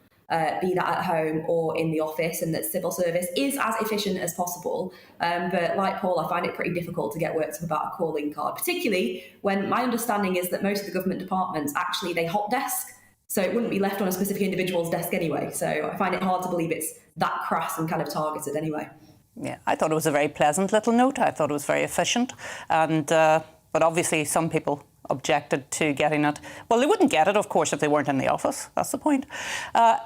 Be that at home or in the office, and that civil service is as efficient as possible. But like Paul, I find it pretty difficult to get worked up about a calling card, particularly when my understanding is that most of the government departments actually they hot desk, so it wouldn't be left on a specific individual's desk anyway. So I find it hard to believe it's that crass and kind of targeted anyway. Yeah, I thought it was a very pleasant little note. I thought it was very efficient, and but obviously some people objected to getting it. Well, they wouldn't get it, of course, if they weren't in the office. That's the point.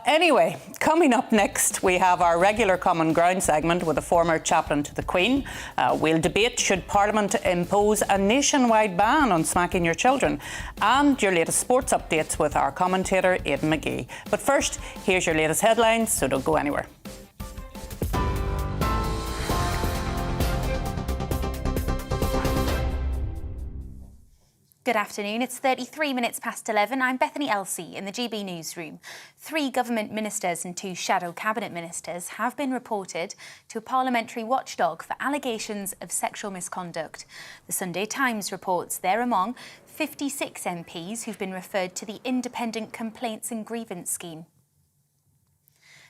Anyway, coming up next, we have our regular Common Ground segment with a former chaplain to the Queen. We'll debate should Parliament impose a nationwide ban on smacking your children, and your latest sports updates with our commentator, Aidan McGee. But first, here's your latest headlines, so don't go anywhere. Good afternoon. It's 33 minutes past 11. I'm Bethany Elsey in the GB newsroom. 3 government ministers and 2 shadow cabinet ministers have been reported to a parliamentary watchdog for allegations of sexual misconduct. The Sunday Times reports they're among 56 MPs who've been referred to the Independent Complaints and Grievance Scheme.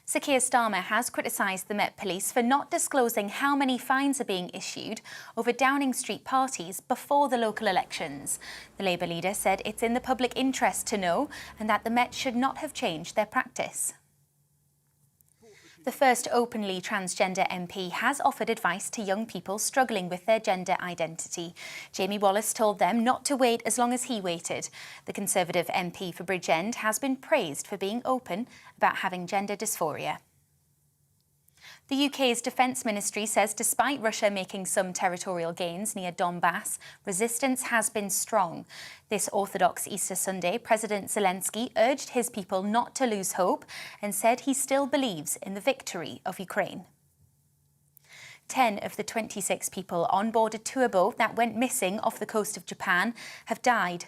Sir Keir Starmer has criticised the Met Police for not disclosing how many fines are being issued over Downing Street parties before the local elections. The Labour leader said it's in the public interest to know and that the Met should not have changed their practice. The first openly transgender MP has offered advice to young people struggling with their gender identity. Jamie Wallace told them not to wait as long as he waited. The Conservative MP for Bridgend has been praised for being open about having gender dysphoria. The UK's Defence Ministry says despite Russia making some territorial gains near Donbass, resistance has been strong. This Orthodox Easter Sunday, President Zelensky urged his people not to lose hope and said he still believes in the victory of Ukraine. 10 of the 26 people on board a tour boat that went missing off the coast of Japan have died.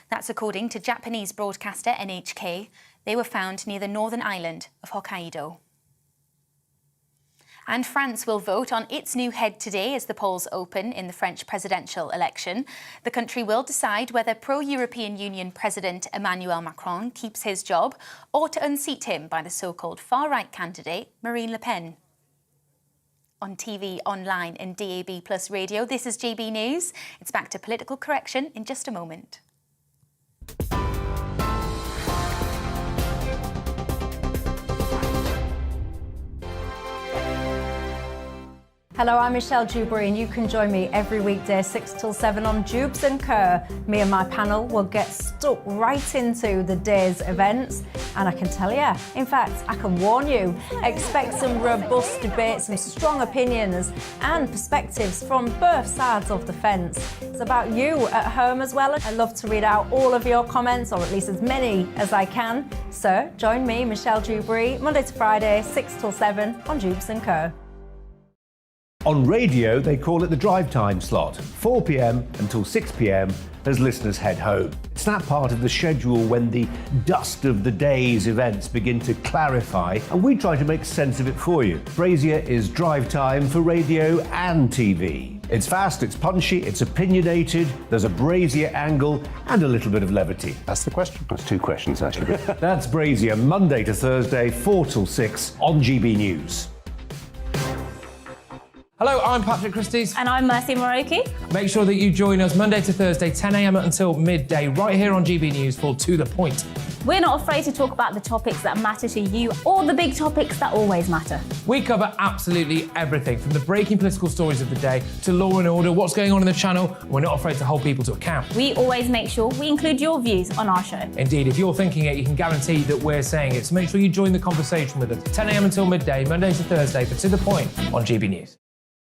That's according to Japanese broadcaster NHK. They were found near the northern island of Hokkaido. And France will vote on its new head today as the polls open in the French presidential election. The country will decide whether pro-European Union President Emmanuel Macron keeps his job or to unseat him by the so-called far-right candidate Marine Le Pen. On TV, online and DAB+ radio, this is GB News. It's back to political correction in just a moment. Hello, I'm Michelle Dewberry and you can join me every weekday 6 till 7 on Jubes and Kerr. Me and my panel will get stuck right into the day's events, and I can tell you, in fact, I can warn you, expect some robust debates, some strong opinions and perspectives from both sides of the fence. It's about you at home as well. I love to read out all of your comments, or at least as many as I can. So join me, Michelle Dewberry, Monday to Friday, 6 till 7 on Jubes and Kerr. On radio, they call it the drive time slot, 4 p.m. until 6 p.m. as listeners head home. It's that part of the schedule when the dust of the day's events begin to clarify, and we try to make sense of it for you. Brazier is drive time for radio and TV. It's fast, it's punchy, it's opinionated, there's a Brazier angle and a little bit of levity. That's the question. That's 2 questions, actually. That's Brazier, Monday to Thursday, 4 till 6 on GB News. Hello, I'm Patrick Christie's. And I'm Mercy Moroki. Make sure that you join us Monday to Thursday, 10 a.m. until midday, right here on GB News for To The Point. We're not afraid to talk about the topics that matter to you or the big topics that always matter. We cover absolutely everything, from the breaking political stories of the day to law and order, what's going on in the channel. We're not afraid to hold people to account. We always make sure we include your views on our show. Indeed, if you're thinking it, you can guarantee that we're saying it. So make sure you join the conversation with us, 10 a.m. until midday, Monday to Thursday, for To The Point on GB News.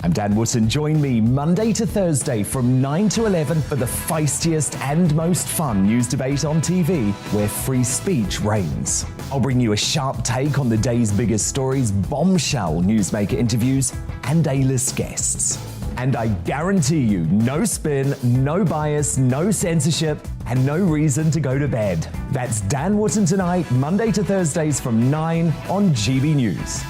I'm Dan Wootton. Join me Monday to Thursday from 9 to 11 for the feistiest and most fun news debate on TV, where free speech reigns. I'll bring you a sharp take on the day's biggest stories, bombshell newsmaker interviews, and A-list guests. And I guarantee you, no spin, no bias, no censorship, and no reason to go to bed. That's Dan Wootton tonight, Monday to Thursdays from 9 on GB News.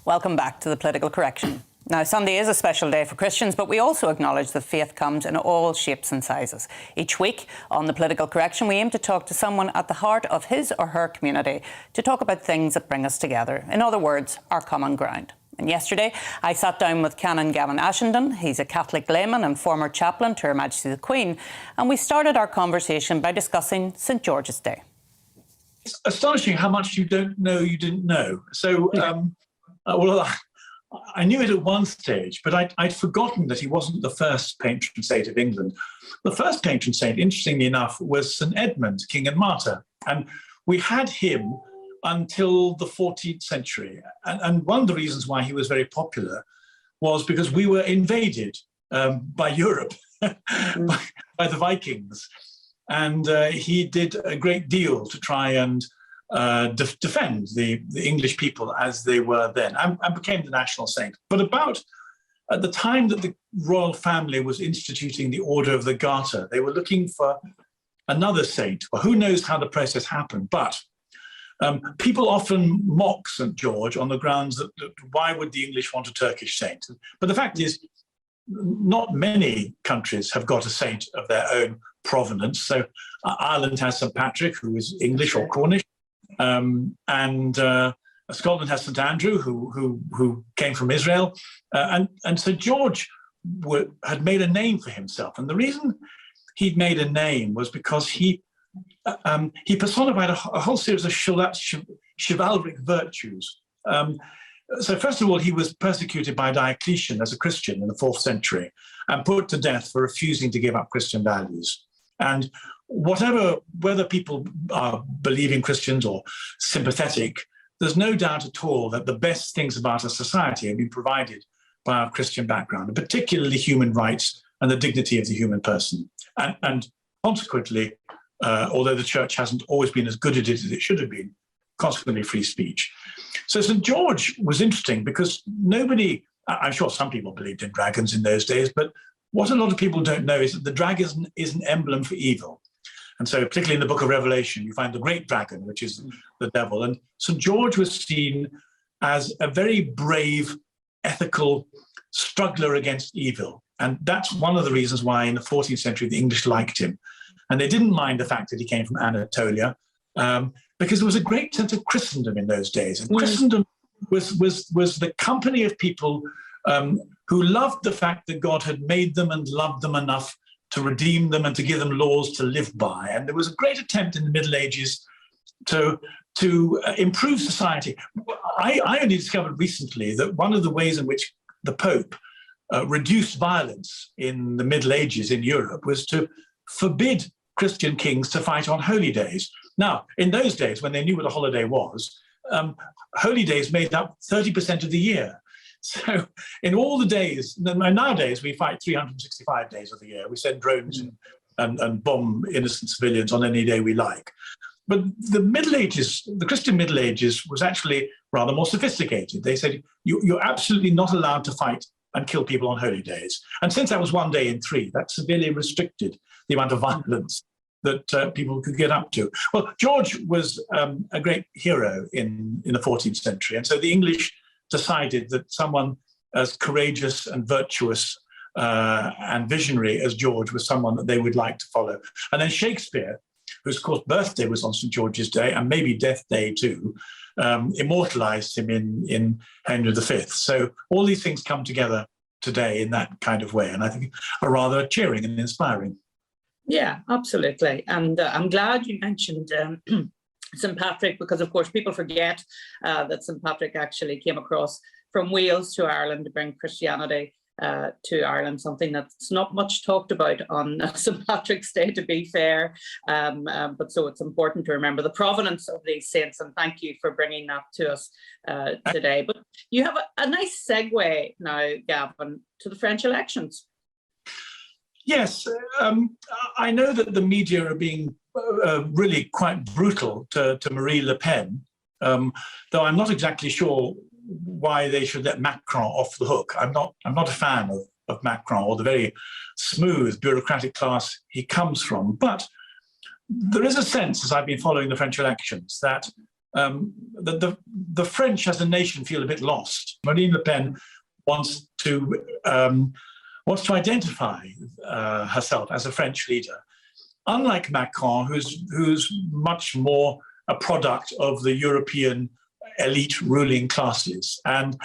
Welcome back to the Political Correction. Now, Sunday is a special day for Christians, but we also acknowledge that faith comes in all shapes and sizes. Each week on the Political Correction, we aim to talk to someone at the heart of his or her community to talk about things that bring us together. In other words, our common ground. And yesterday, I sat down with Canon Gavin Ashenden. He's a Catholic layman and former chaplain to Her Majesty the Queen. And we started our conversation by discussing St. George's Day. It's astonishing how much you don't know you didn't know. So, well, I knew it at one stage, but I'd forgotten that he wasn't the first patron saint of England. The first patron saint, interestingly enough, was St. Edmund, king and martyr. And we had him until the 14th century. And one of the reasons why he was very popular was because we were invaded by Europe, by the Vikings. And he did a great deal to try and defend the English people as they were then, and became the national saint. But about at the time that the royal family was instituting the Order of the Garter, they were looking for another saint. Well, who knows how the process happened, but people often mock St. George on the grounds that why would the English want a Turkish saint? But the fact is, not many countries have got a saint of their own provenance. So Ireland has St. Patrick, who is English or Cornish. And Scotland has St. Andrew, who came from Israel, and St. George had made a name for himself. And the reason he'd made a name was because he personified a whole series of chivalric virtues. So first of all, he was persecuted by Diocletian as a Christian in the 4th century and put to death for refusing to give up Christian values. And whether people are believing Christians or sympathetic, there's no doubt at all that the best things about a society have been provided by our Christian background, and particularly human rights and the dignity of the human person. And consequently, although the church hasn't always been as good at it as it should have been, consequently free speech. So St. George was interesting because I'm sure some people believed in dragons in those days, but what a lot of people don't know is that the dragon is an emblem for evil. And so particularly in the book of Revelation, you find the great dragon, which is the devil. And St. George was seen as a very brave, ethical struggler against evil. And that's one of the reasons why in the 14th century, the English liked him. And they didn't mind the fact that he came from Anatolia, because there was a great sense of Christendom in those days. And Christendom was the company of people who loved the fact that God had made them and loved them enough to redeem them and to give them laws to live by. And there was a great attempt in the Middle Ages to improve society. I only discovered recently that one of the ways in which the Pope reduced violence in the Middle Ages in Europe was to forbid Christian kings to fight on holy days. Now, in those days, when they knew what a holiday was, holy days made up 30% of the year. So in all the days, nowadays we fight 365 days of the year. We send drones and bomb innocent civilians on any day we like. But the Middle Ages, the Christian Middle Ages was actually rather more sophisticated. They said, you're absolutely not allowed to fight and kill people on holy days. And since that was 1 day in 3, that severely restricted the amount of violence that people could get up to. Well, George was a great hero in the 14th century. And so the English decided that someone as courageous and virtuous and visionary as George was someone that they would like to follow. And then Shakespeare, whose, of course, birthday was on St. George's Day, and maybe death day too, immortalised him in Henry V. So all these things come together today in that kind of way, and I think are rather cheering and inspiring. Yeah, absolutely. And I'm glad you mentioned St. Patrick, because, of course, people forget that St. Patrick actually came across from Wales to Ireland to bring Christianity to Ireland, something that's not much talked about on St. Patrick's Day, to be fair. But so it's important to remember the provenance of these saints, and thank you for bringing that to us today. But you have a nice segue now, Gavin, to the French elections. Yes, I know that the media are being really quite brutal to Marine Le Pen, though I'm not exactly sure why they should let Macron off the hook. I'm not a fan of Macron or the very smooth bureaucratic class he comes from. But there is a sense, as I've been following the French elections, that the French as a nation feel a bit lost. Marine Le Pen wants to identify herself as a French leader, unlike Macron, who's much more a product of the European elite ruling classes. And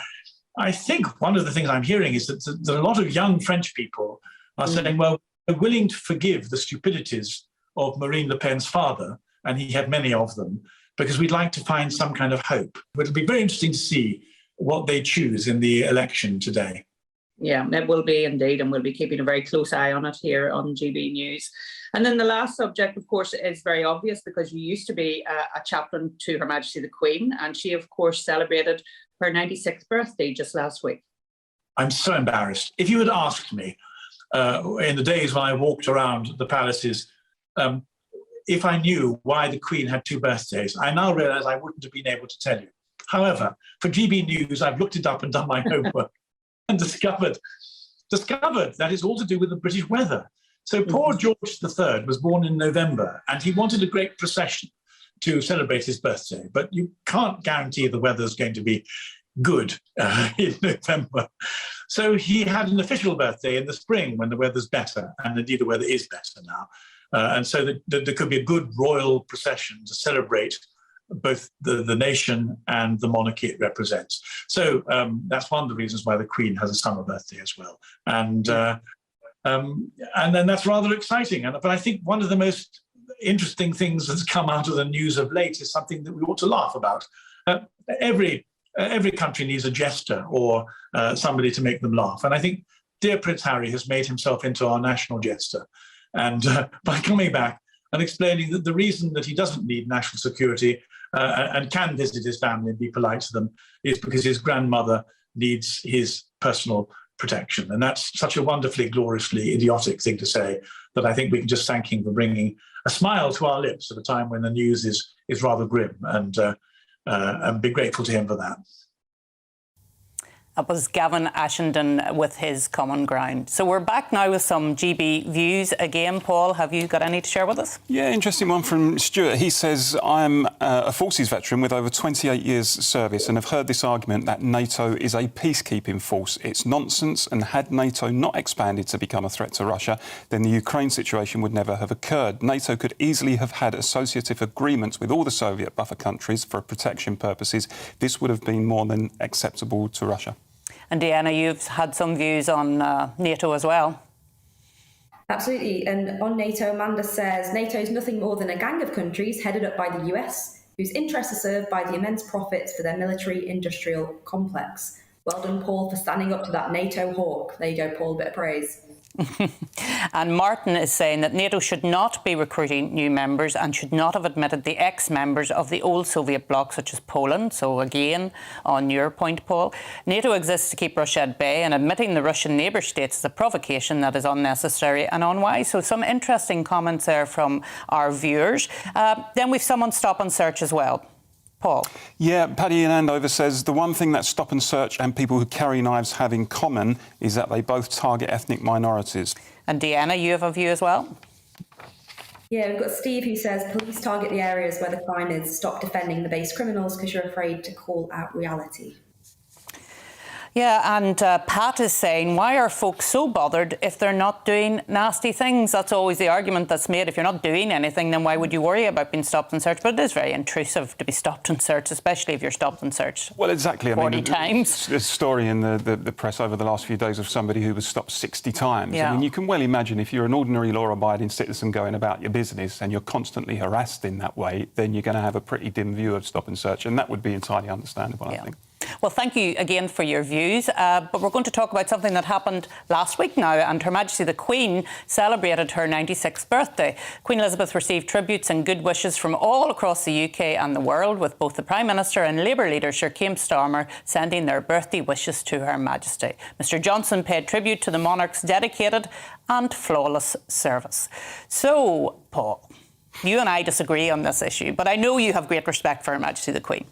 I think one of the things I'm hearing is that a lot of young French people are saying, well, we're willing to forgive the stupidities of Marine Le Pen's father, and he had many of them, because we'd like to find some kind of hope. But it'll be very interesting to see what they choose in the election today. Yeah, it will be indeed, and we'll be keeping a very close eye on it here on GB News. And then the last subject, of course, is very obvious, because you used to be a chaplain to Her Majesty the Queen, and she, of course, celebrated her 96th birthday just last week. I'm so embarrassed. If you had asked me in the days when I walked around the palaces, if I knew why the Queen had 2 birthdays, I now realise I wouldn't have been able to tell you. However, for GB News, I've looked it up and done my homework and discovered that it's all to do with the British weather. So poor George III was born in November, and he wanted a great procession to celebrate his birthday. But you can't guarantee the weather's going to be good in November. So he had an official birthday in the spring when the weather's better, and indeed the weather is better now. And so there could be a good royal procession to celebrate both the nation and the monarchy it represents. So that's one of the reasons why the Queen has a summer birthday as well. And then that's rather exciting. But I think one of the most interesting things that's come out of the news of late is something that we ought to laugh about. Every country needs a jester or somebody to make them laugh. And I think dear Prince Harry has made himself into our national jester. And by coming back and explaining that the reason that he doesn't need national security and can visit his family and be polite to them is because his grandmother needs his personal protection. And that's such a wonderfully, gloriously idiotic thing to say that I think we can just thank him for bringing a smile to our lips at a time when the news is rather grim, and be grateful to him for that. That was Gavin Ashenden with his Common Ground. So we're back now with some GB views again. Paul, have you got any to share with us? Yeah, interesting one from Stuart. He says, I'm a forces veteran with over 28 years service and have heard this argument that NATO is a peacekeeping force. It's nonsense, and had NATO not expanded to become a threat to Russia, then the Ukraine situation would never have occurred. NATO could easily have had associative agreements with all the Soviet buffer countries for protection purposes. This would have been more than acceptable to Russia. And Deanna, you've had some views on NATO as well. Absolutely. And on NATO, Amanda says NATO is nothing more than a gang of countries headed up by the US, whose interests are served by the immense profits for their military-industrial complex. Well done, Paul, for standing up to that NATO hawk. There you go, Paul, a bit of praise. And Martin is saying that NATO should not be recruiting new members and should not have admitted the ex-members of the old Soviet bloc, such as Poland. So again, on your point, Paul, NATO exists to keep Russia at bay, and admitting the Russian neighbour states is a provocation that is unnecessary and unwise. So some interesting comments there from our viewers. Then we've some on Stop and Search as well. Paul. Yeah, Paddy in Andover says the one thing that Stop and Search and people who carry knives have in common is that they both target ethnic minorities. And Deanna, you have a view as well? Yeah, we've got Steve who says police target the areas where the crime is. Stop defending the base criminals because you're afraid to call out reality. Yeah, and Pat is saying, why are folks so bothered if they're not doing nasty things? That's always the argument that's made. If you're not doing anything, then why would you worry about being stopped and searched? But it is very intrusive to be stopped and searched, especially if you're stopped and searched. Well, exactly. 40 times. There's a story in the press over the last few days of somebody who was stopped 60 times. Yeah. I mean, you can well imagine if you're an ordinary law-abiding citizen going about your business and you're constantly harassed in that way, then you're going to have a pretty dim view of stop and search, and that would be entirely understandable, I think. Well, thank you again for your views. But we're going to talk about something that happened last week now, and Her Majesty the Queen celebrated her 96th birthday. Queen Elizabeth received tributes and good wishes from all across the UK and the world, with both the Prime Minister and Labour leader Sir Keir Starmer sending their birthday wishes to Her Majesty. Mr Johnson paid tribute to the monarch's dedicated and flawless service. So, Paul, you and I disagree on this issue, but I know you have great respect for Her Majesty the Queen.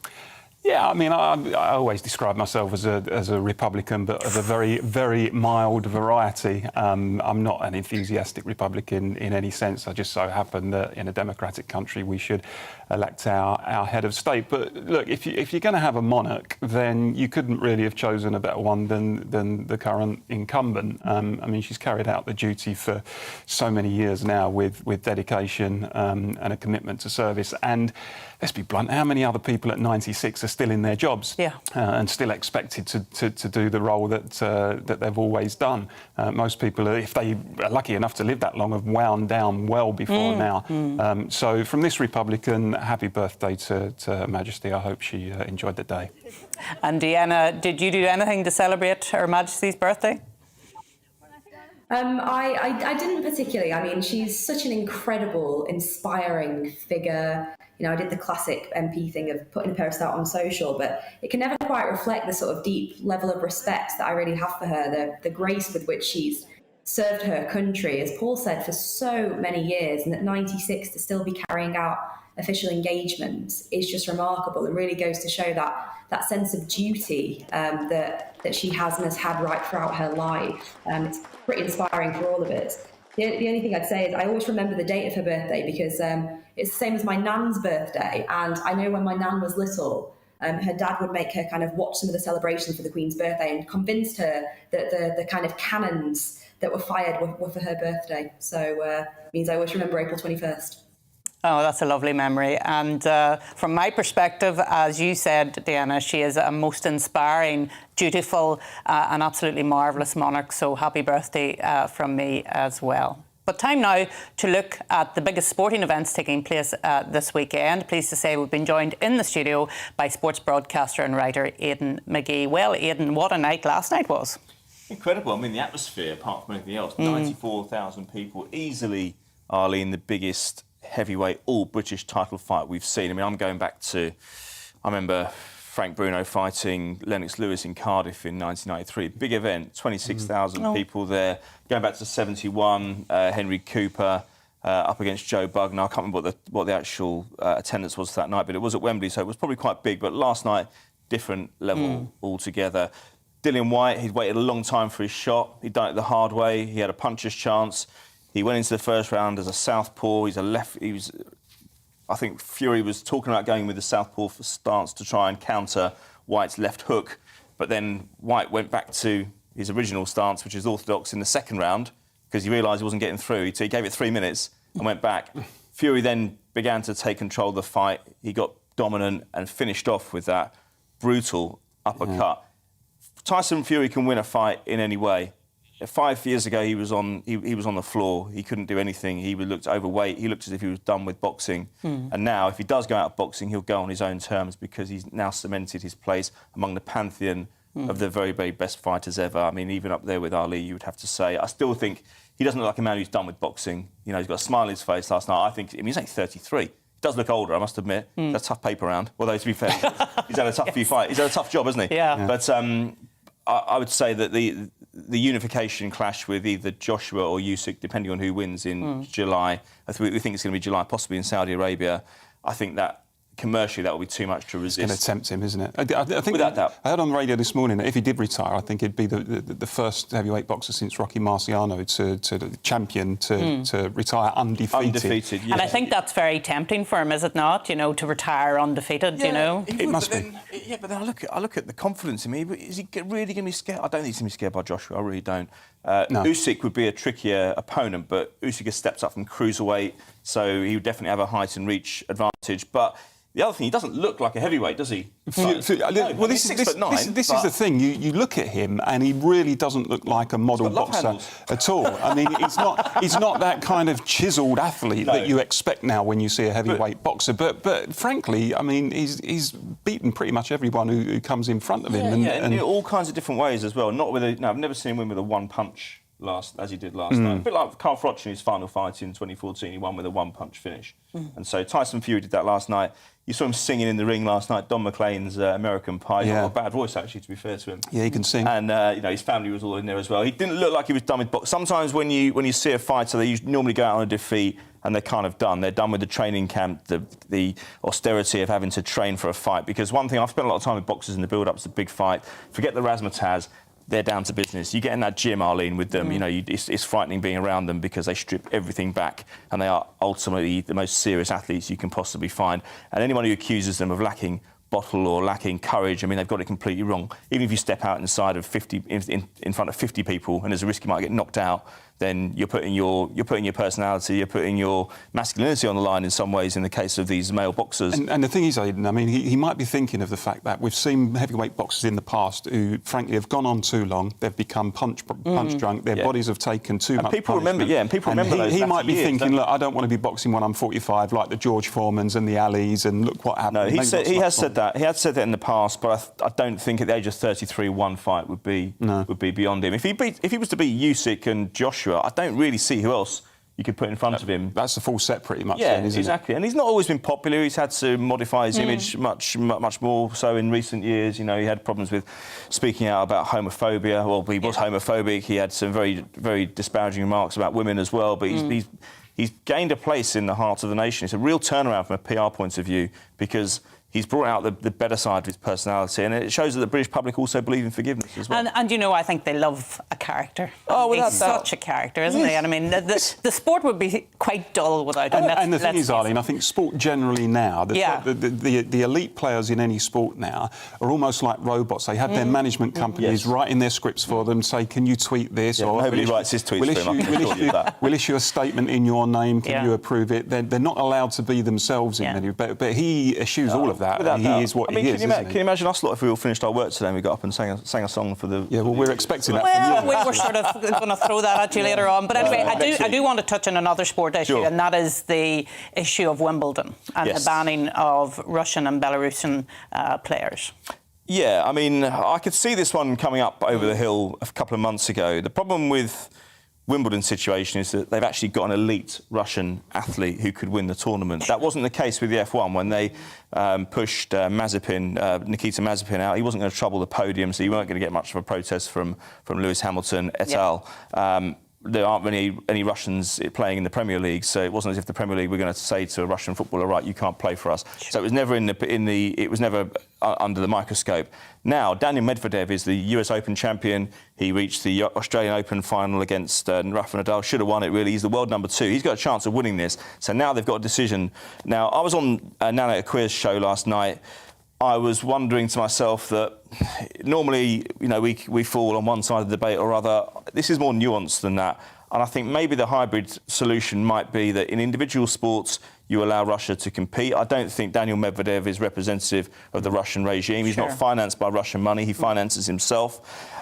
Yeah, I mean, I always describe myself as a Republican, but of a very, very mild variety. I'm not an enthusiastic Republican in any sense. I just so happen that in a democratic country we should elect our head of state. But look, if you're going to have a monarch, then you couldn't really have chosen a better one than the current incumbent. I mean, she's carried out the duty for so many years now with dedication and a commitment to service. And let's be blunt, how many other people at 96 are still in their jobs and still expected to do the role that they've always done? Most people, if they are lucky enough to live that long, have wound down well before now. So from this Republican, happy birthday to Her Majesty. I hope she enjoyed the day. And Deanna, did you do anything to celebrate Her Majesty's birthday? I didn't particularly. I mean, she's such an incredible, inspiring figure. You know, I did the classic MP thing of putting a post out on social, but it can never quite reflect the sort of deep level of respect that I really have for her, the grace with which she's served her country, as Paul said, for so many years, and at 96 to still be carrying out official engagements is just remarkable, and really goes to show that sense of duty that she has and has had right throughout her life. It's pretty inspiring for all of it. The only thing I'd say is I always remember the date of her birthday because it's the same as my nan's birthday, and I know when my nan was little, her dad would make her kind of watch some of the celebrations for the Queen's birthday and convinced her that the kind of cannons that were fired were for her birthday. So it means I always remember April 21st. Oh, that's a lovely memory. And from my perspective, as you said, Deanna, she is a most inspiring, dutiful and absolutely marvellous monarch. So happy birthday from me as well. But time now to look at the biggest sporting events taking place this weekend. Pleased to say we've been joined in the studio by sports broadcaster and writer Aidan McGee. Well, Aidan, what a night last night was. Incredible. I mean, the atmosphere, apart from anything else, 94,000 people, easily, Arlene, the biggest heavyweight all-British title fight we've seen. I mean, I'm going back to, I remember Frank Bruno fighting Lennox Lewis in Cardiff in 1993. Big event, 26,000 people there. Going back to 71, Henry Cooper up against Joe Bugner. I can't remember what the actual attendance was that night, but it was at Wembley, so it was probably quite big. But last night, different level altogether. Dillian Whyte, he'd waited a long time for his shot. He'd done it the hard way. He had a puncher's chance. He went into the first round as a southpaw. He's a left. I think Fury was talking about going with the southpaw stance to try and counter Whyte's left hook, but then Whyte went back to his original stance, which is orthodox, in the second round because he realised he wasn't getting through. So he gave it 3 minutes and went back. Fury then began to take control of the fight. He got dominant and finished off with that brutal uppercut. Tyson Fury can win a fight in any way. 5 years ago, he was on the floor. He couldn't do anything. He looked overweight. He looked as if he was done with boxing. And now, if he does go out of boxing, he'll go on his own terms because he's now cemented his place among the pantheon of the very, very best fighters ever. I mean, even up there with Ali, you would have to say. I still think he doesn't look like a man who's done with boxing. You know, he's got a smile on his face last night. I mean, he's only 33. He does look older, I must admit. That's a tough paper round. Although, to be fair, he's had a tough few fights. He's had a tough job, hasn't he? Yeah. But I would say that the unification clash with either Joshua or Usyk, depending on who wins in July, we think it's going to be July, possibly in Saudi Arabia. I think that commercially that will be too much to resist. It's going to tempt him, isn't it? I think without doubt. I heard on the radio this morning that if he did retire, I think he'd be the first heavyweight boxer since Rocky Marciano to the champion to retire undefeated. And I think that's very tempting for him, is it not? You know, to retire undefeated. You know, it must be. Yeah, but then I look at the confidence in me. Is he really going to be scared? I don't think he's going to be scared by Joshua. I really don't. No. Usyk would be a trickier opponent, but Usyk has stepped up from cruiserweight, so he would definitely have a height and reach advantage. But the other thing, he doesn't look like a heavyweight, does he? Well, this is the thing. You look at him, and he really doesn't look like a model boxer at all. I mean, he's not that kind of chiselled athlete that you expect now when you see a heavyweight boxer. But frankly, I mean, he's beaten pretty much everyone who comes in front of him. And in all kinds of different ways as well. Not with I've never seen him win with a one punch as he did last night. A bit like Carl Froch in his final fight in 2014, he won with a one-punch finish. And so Tyson Fury did that last night. You saw him singing in the ring last night, Don McLean's American Pie. He's got a bad voice, actually, to be fair to him. Yeah, he can sing. And, his family was all in there as well. He didn't look like he was done with boxing. Sometimes when you see a fighter, they normally go out on a defeat and they're kind of done. They're done with the training camp, the austerity of having to train for a fight. Because one thing, I've spent a lot of time with boxers in the build-up to the big fight. Forget the razzmatazz. They're down to business. You get in that gym, Arlene, with them, it's frightening being around them because they strip everything back and they are ultimately the most serious athletes you can possibly find. And anyone who accuses them of lacking bottle or lacking courage, I mean, they've got it completely wrong. Even if you step out inside of 50, in front of 50 people and there's a risk you might get knocked out, then you're putting your personality, you're putting your masculinity on the line in some ways in the case of these male boxers. And the thing is, Aidan, I mean, he might be thinking of the fact that we've seen heavyweight boxers in the past who, frankly, have gone on too long. They've become punch drunk. Their bodies have taken too much people punishment. remember those he might be years, thinking, look, I don't want to be boxing when I'm 45, like the George Foremans and the Alis, and look what happened. No, he has said that. He had said that in the past, but I don't think at the age of 33, one fight would be beyond him. If he was to beat Usyk and Joshua, I don't really see who else you could put in front of him. That's the full set pretty much then, isn't it? Exactly. And he's not always been popular. He's had to modify his image much more so in recent years. You know, he had problems with speaking out about homophobia. Well, he was homophobic. He had some very, very disparaging remarks about women as well. But he's gained a place in the heart of the nation. It's a real turnaround from a PR point of view because he's brought out the better side of his personality, and it shows that the British public also believe in forgiveness as well. And I think they love a character. Oh, he's such a character, isn't he? And I mean, the sport would be quite dull without him. And the thing is, Arlene, I think sport generally now, the elite players in any sport now are almost like robots. They have their management companies writing their scripts for them, say, can you tweet this? Or nobody writes his tweets for him. We'll issue a statement in your name. Can you approve it? They're not allowed to be themselves in many, but he eschews all of that. He is what he is. Can you imagine us lot if we all finished our work today and we got up and sang a song for the... Yeah, well, we're expecting that from you. We were sort of going to throw that at you later on. But anyway, I do want to touch on another sport issue, and that is the issue of Wimbledon and the banning of Russian and Belarusian players. Yeah, I mean, I could see this one coming up over the hill a couple of months ago. The problem with Wimbledon situation is that they've actually got an elite Russian athlete who could win the tournament. That wasn't the case with the F1 when they pushed Nikita Mazepin out. He wasn't going to trouble the podium, so you weren't going to get much of a protest from Lewis Hamilton et al. There aren't any Russians playing in the Premier League, so it wasn't as if the Premier League were going to say to a Russian footballer, right, you can't play for us. So it was never under the microscope. Now, Daniel Medvedev is the US Open champion. He reached the Australian Open final against Rafa Nadal. Should have won it, really. He's the world number 2. He's got a chance of winning this. So now they've got a decision. Now, I was on Nana Akir's show last night. I was wondering to myself that normally, we fall on one side of the debate or other. This is more nuanced than that. And I think maybe the hybrid solution might be that in individual sports, you allow Russia to compete. I don't think Daniel Medvedev is representative of the Russian regime. He's not financed by Russian money. He finances himself.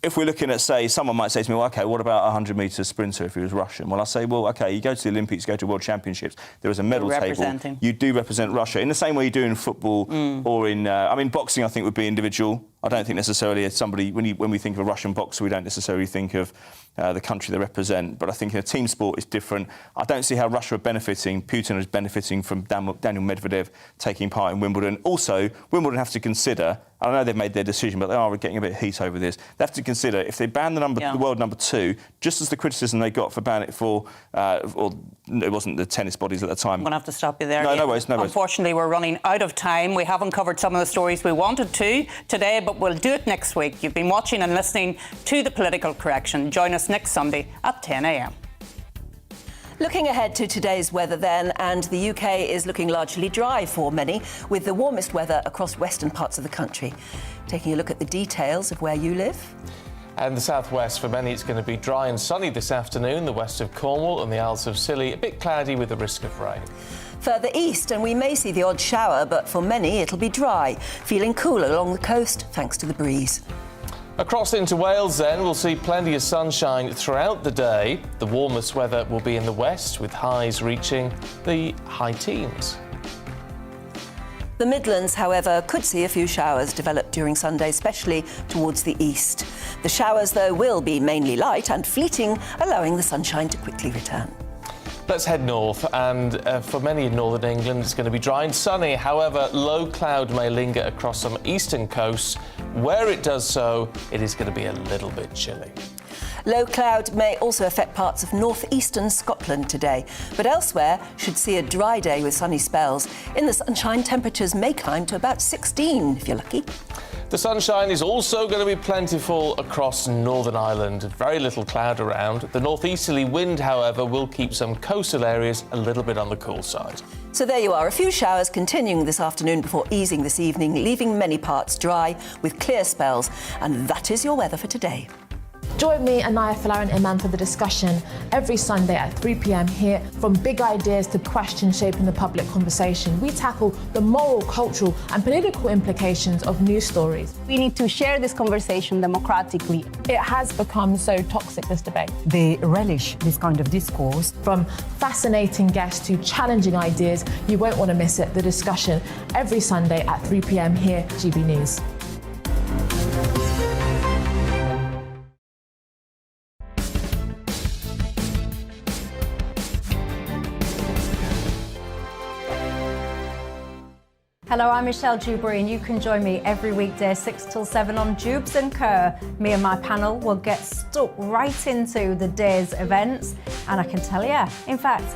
If we're looking at, say, someone might say to me, well, OK, what about a 100-metre sprinter if he was Russian? Well, I say, well, OK, you go to the Olympics, you go to World Championships, there is a medal table. You do represent Russia in the same way you do in football or in... boxing, I think, would be individual. I don't think necessarily as somebody, when we think of a Russian boxer, we don't necessarily think of the country they represent. But I think in a team sport is different. I don't see how Russia are benefiting, Putin is benefiting from Daniel Medvedev taking part in Wimbledon. Also, Wimbledon have to consider, I know they've made their decision, but they are getting a bit of heat over this. They have to consider if they ban the world number 2, just as the criticism they got for banning it for, or it wasn't the tennis bodies at the time. I'm going to have to stop you there. No worries, no worries. Unfortunately, we're running out of time. We haven't covered some of the stories we wanted to today, but we'll do it next week. You've been watching and listening to The Political Correction. Join us next Sunday at 10 a.m. Looking ahead to today's weather then, and the UK is looking largely dry for many, with the warmest weather across western parts of the country. Taking a look at the details of where you live. And the southwest, for many, it's going to be dry and sunny this afternoon. The west of Cornwall and the Isles of Scilly, a bit cloudy with the risk of rain. Further east, and we may see the odd shower, but for many it'll be dry, feeling cooler along the coast thanks to the breeze. Across into Wales then, we'll see plenty of sunshine throughout the day. The warmest weather will be in the west, with highs reaching the high teens. The Midlands, however, could see a few showers develop during Sunday, especially towards the east. The showers, though, will be mainly light and fleeting, allowing the sunshine to quickly return. Let's head north, and for many in northern England, it's going to be dry and sunny. However, low cloud may linger across some eastern coasts. Where it does so, it is going to be a little bit chilly. Low cloud may also affect parts of northeastern Scotland today, but elsewhere should see a dry day with sunny spells. In the sunshine, temperatures may climb to about 16 if you're lucky. The sunshine is also going to be plentiful across Northern Ireland. Very little cloud around. The northeasterly wind, however, will keep some coastal areas a little bit on the cool side. So there you are, a few showers continuing this afternoon before easing this evening, leaving many parts dry with clear spells. And that is your weather for today. Join me, Anaya Falarin Iman, for the discussion every Sunday at 3 p.m. here. From big ideas to questions shaping the public conversation, we tackle the moral, cultural and political implications of news stories. We need to share this conversation democratically. It has become so toxic, this debate. They relish this kind of discourse. From fascinating guests to challenging ideas, you won't want to miss it. The discussion every Sunday at 3 p.m. here, GB News. Hello, I'm Michelle Dewberry, and you can join me every weekday 6 till 7 on Jubes and Kerr. Me and my panel will get stuck right into the day's events, and I can tell you, in fact,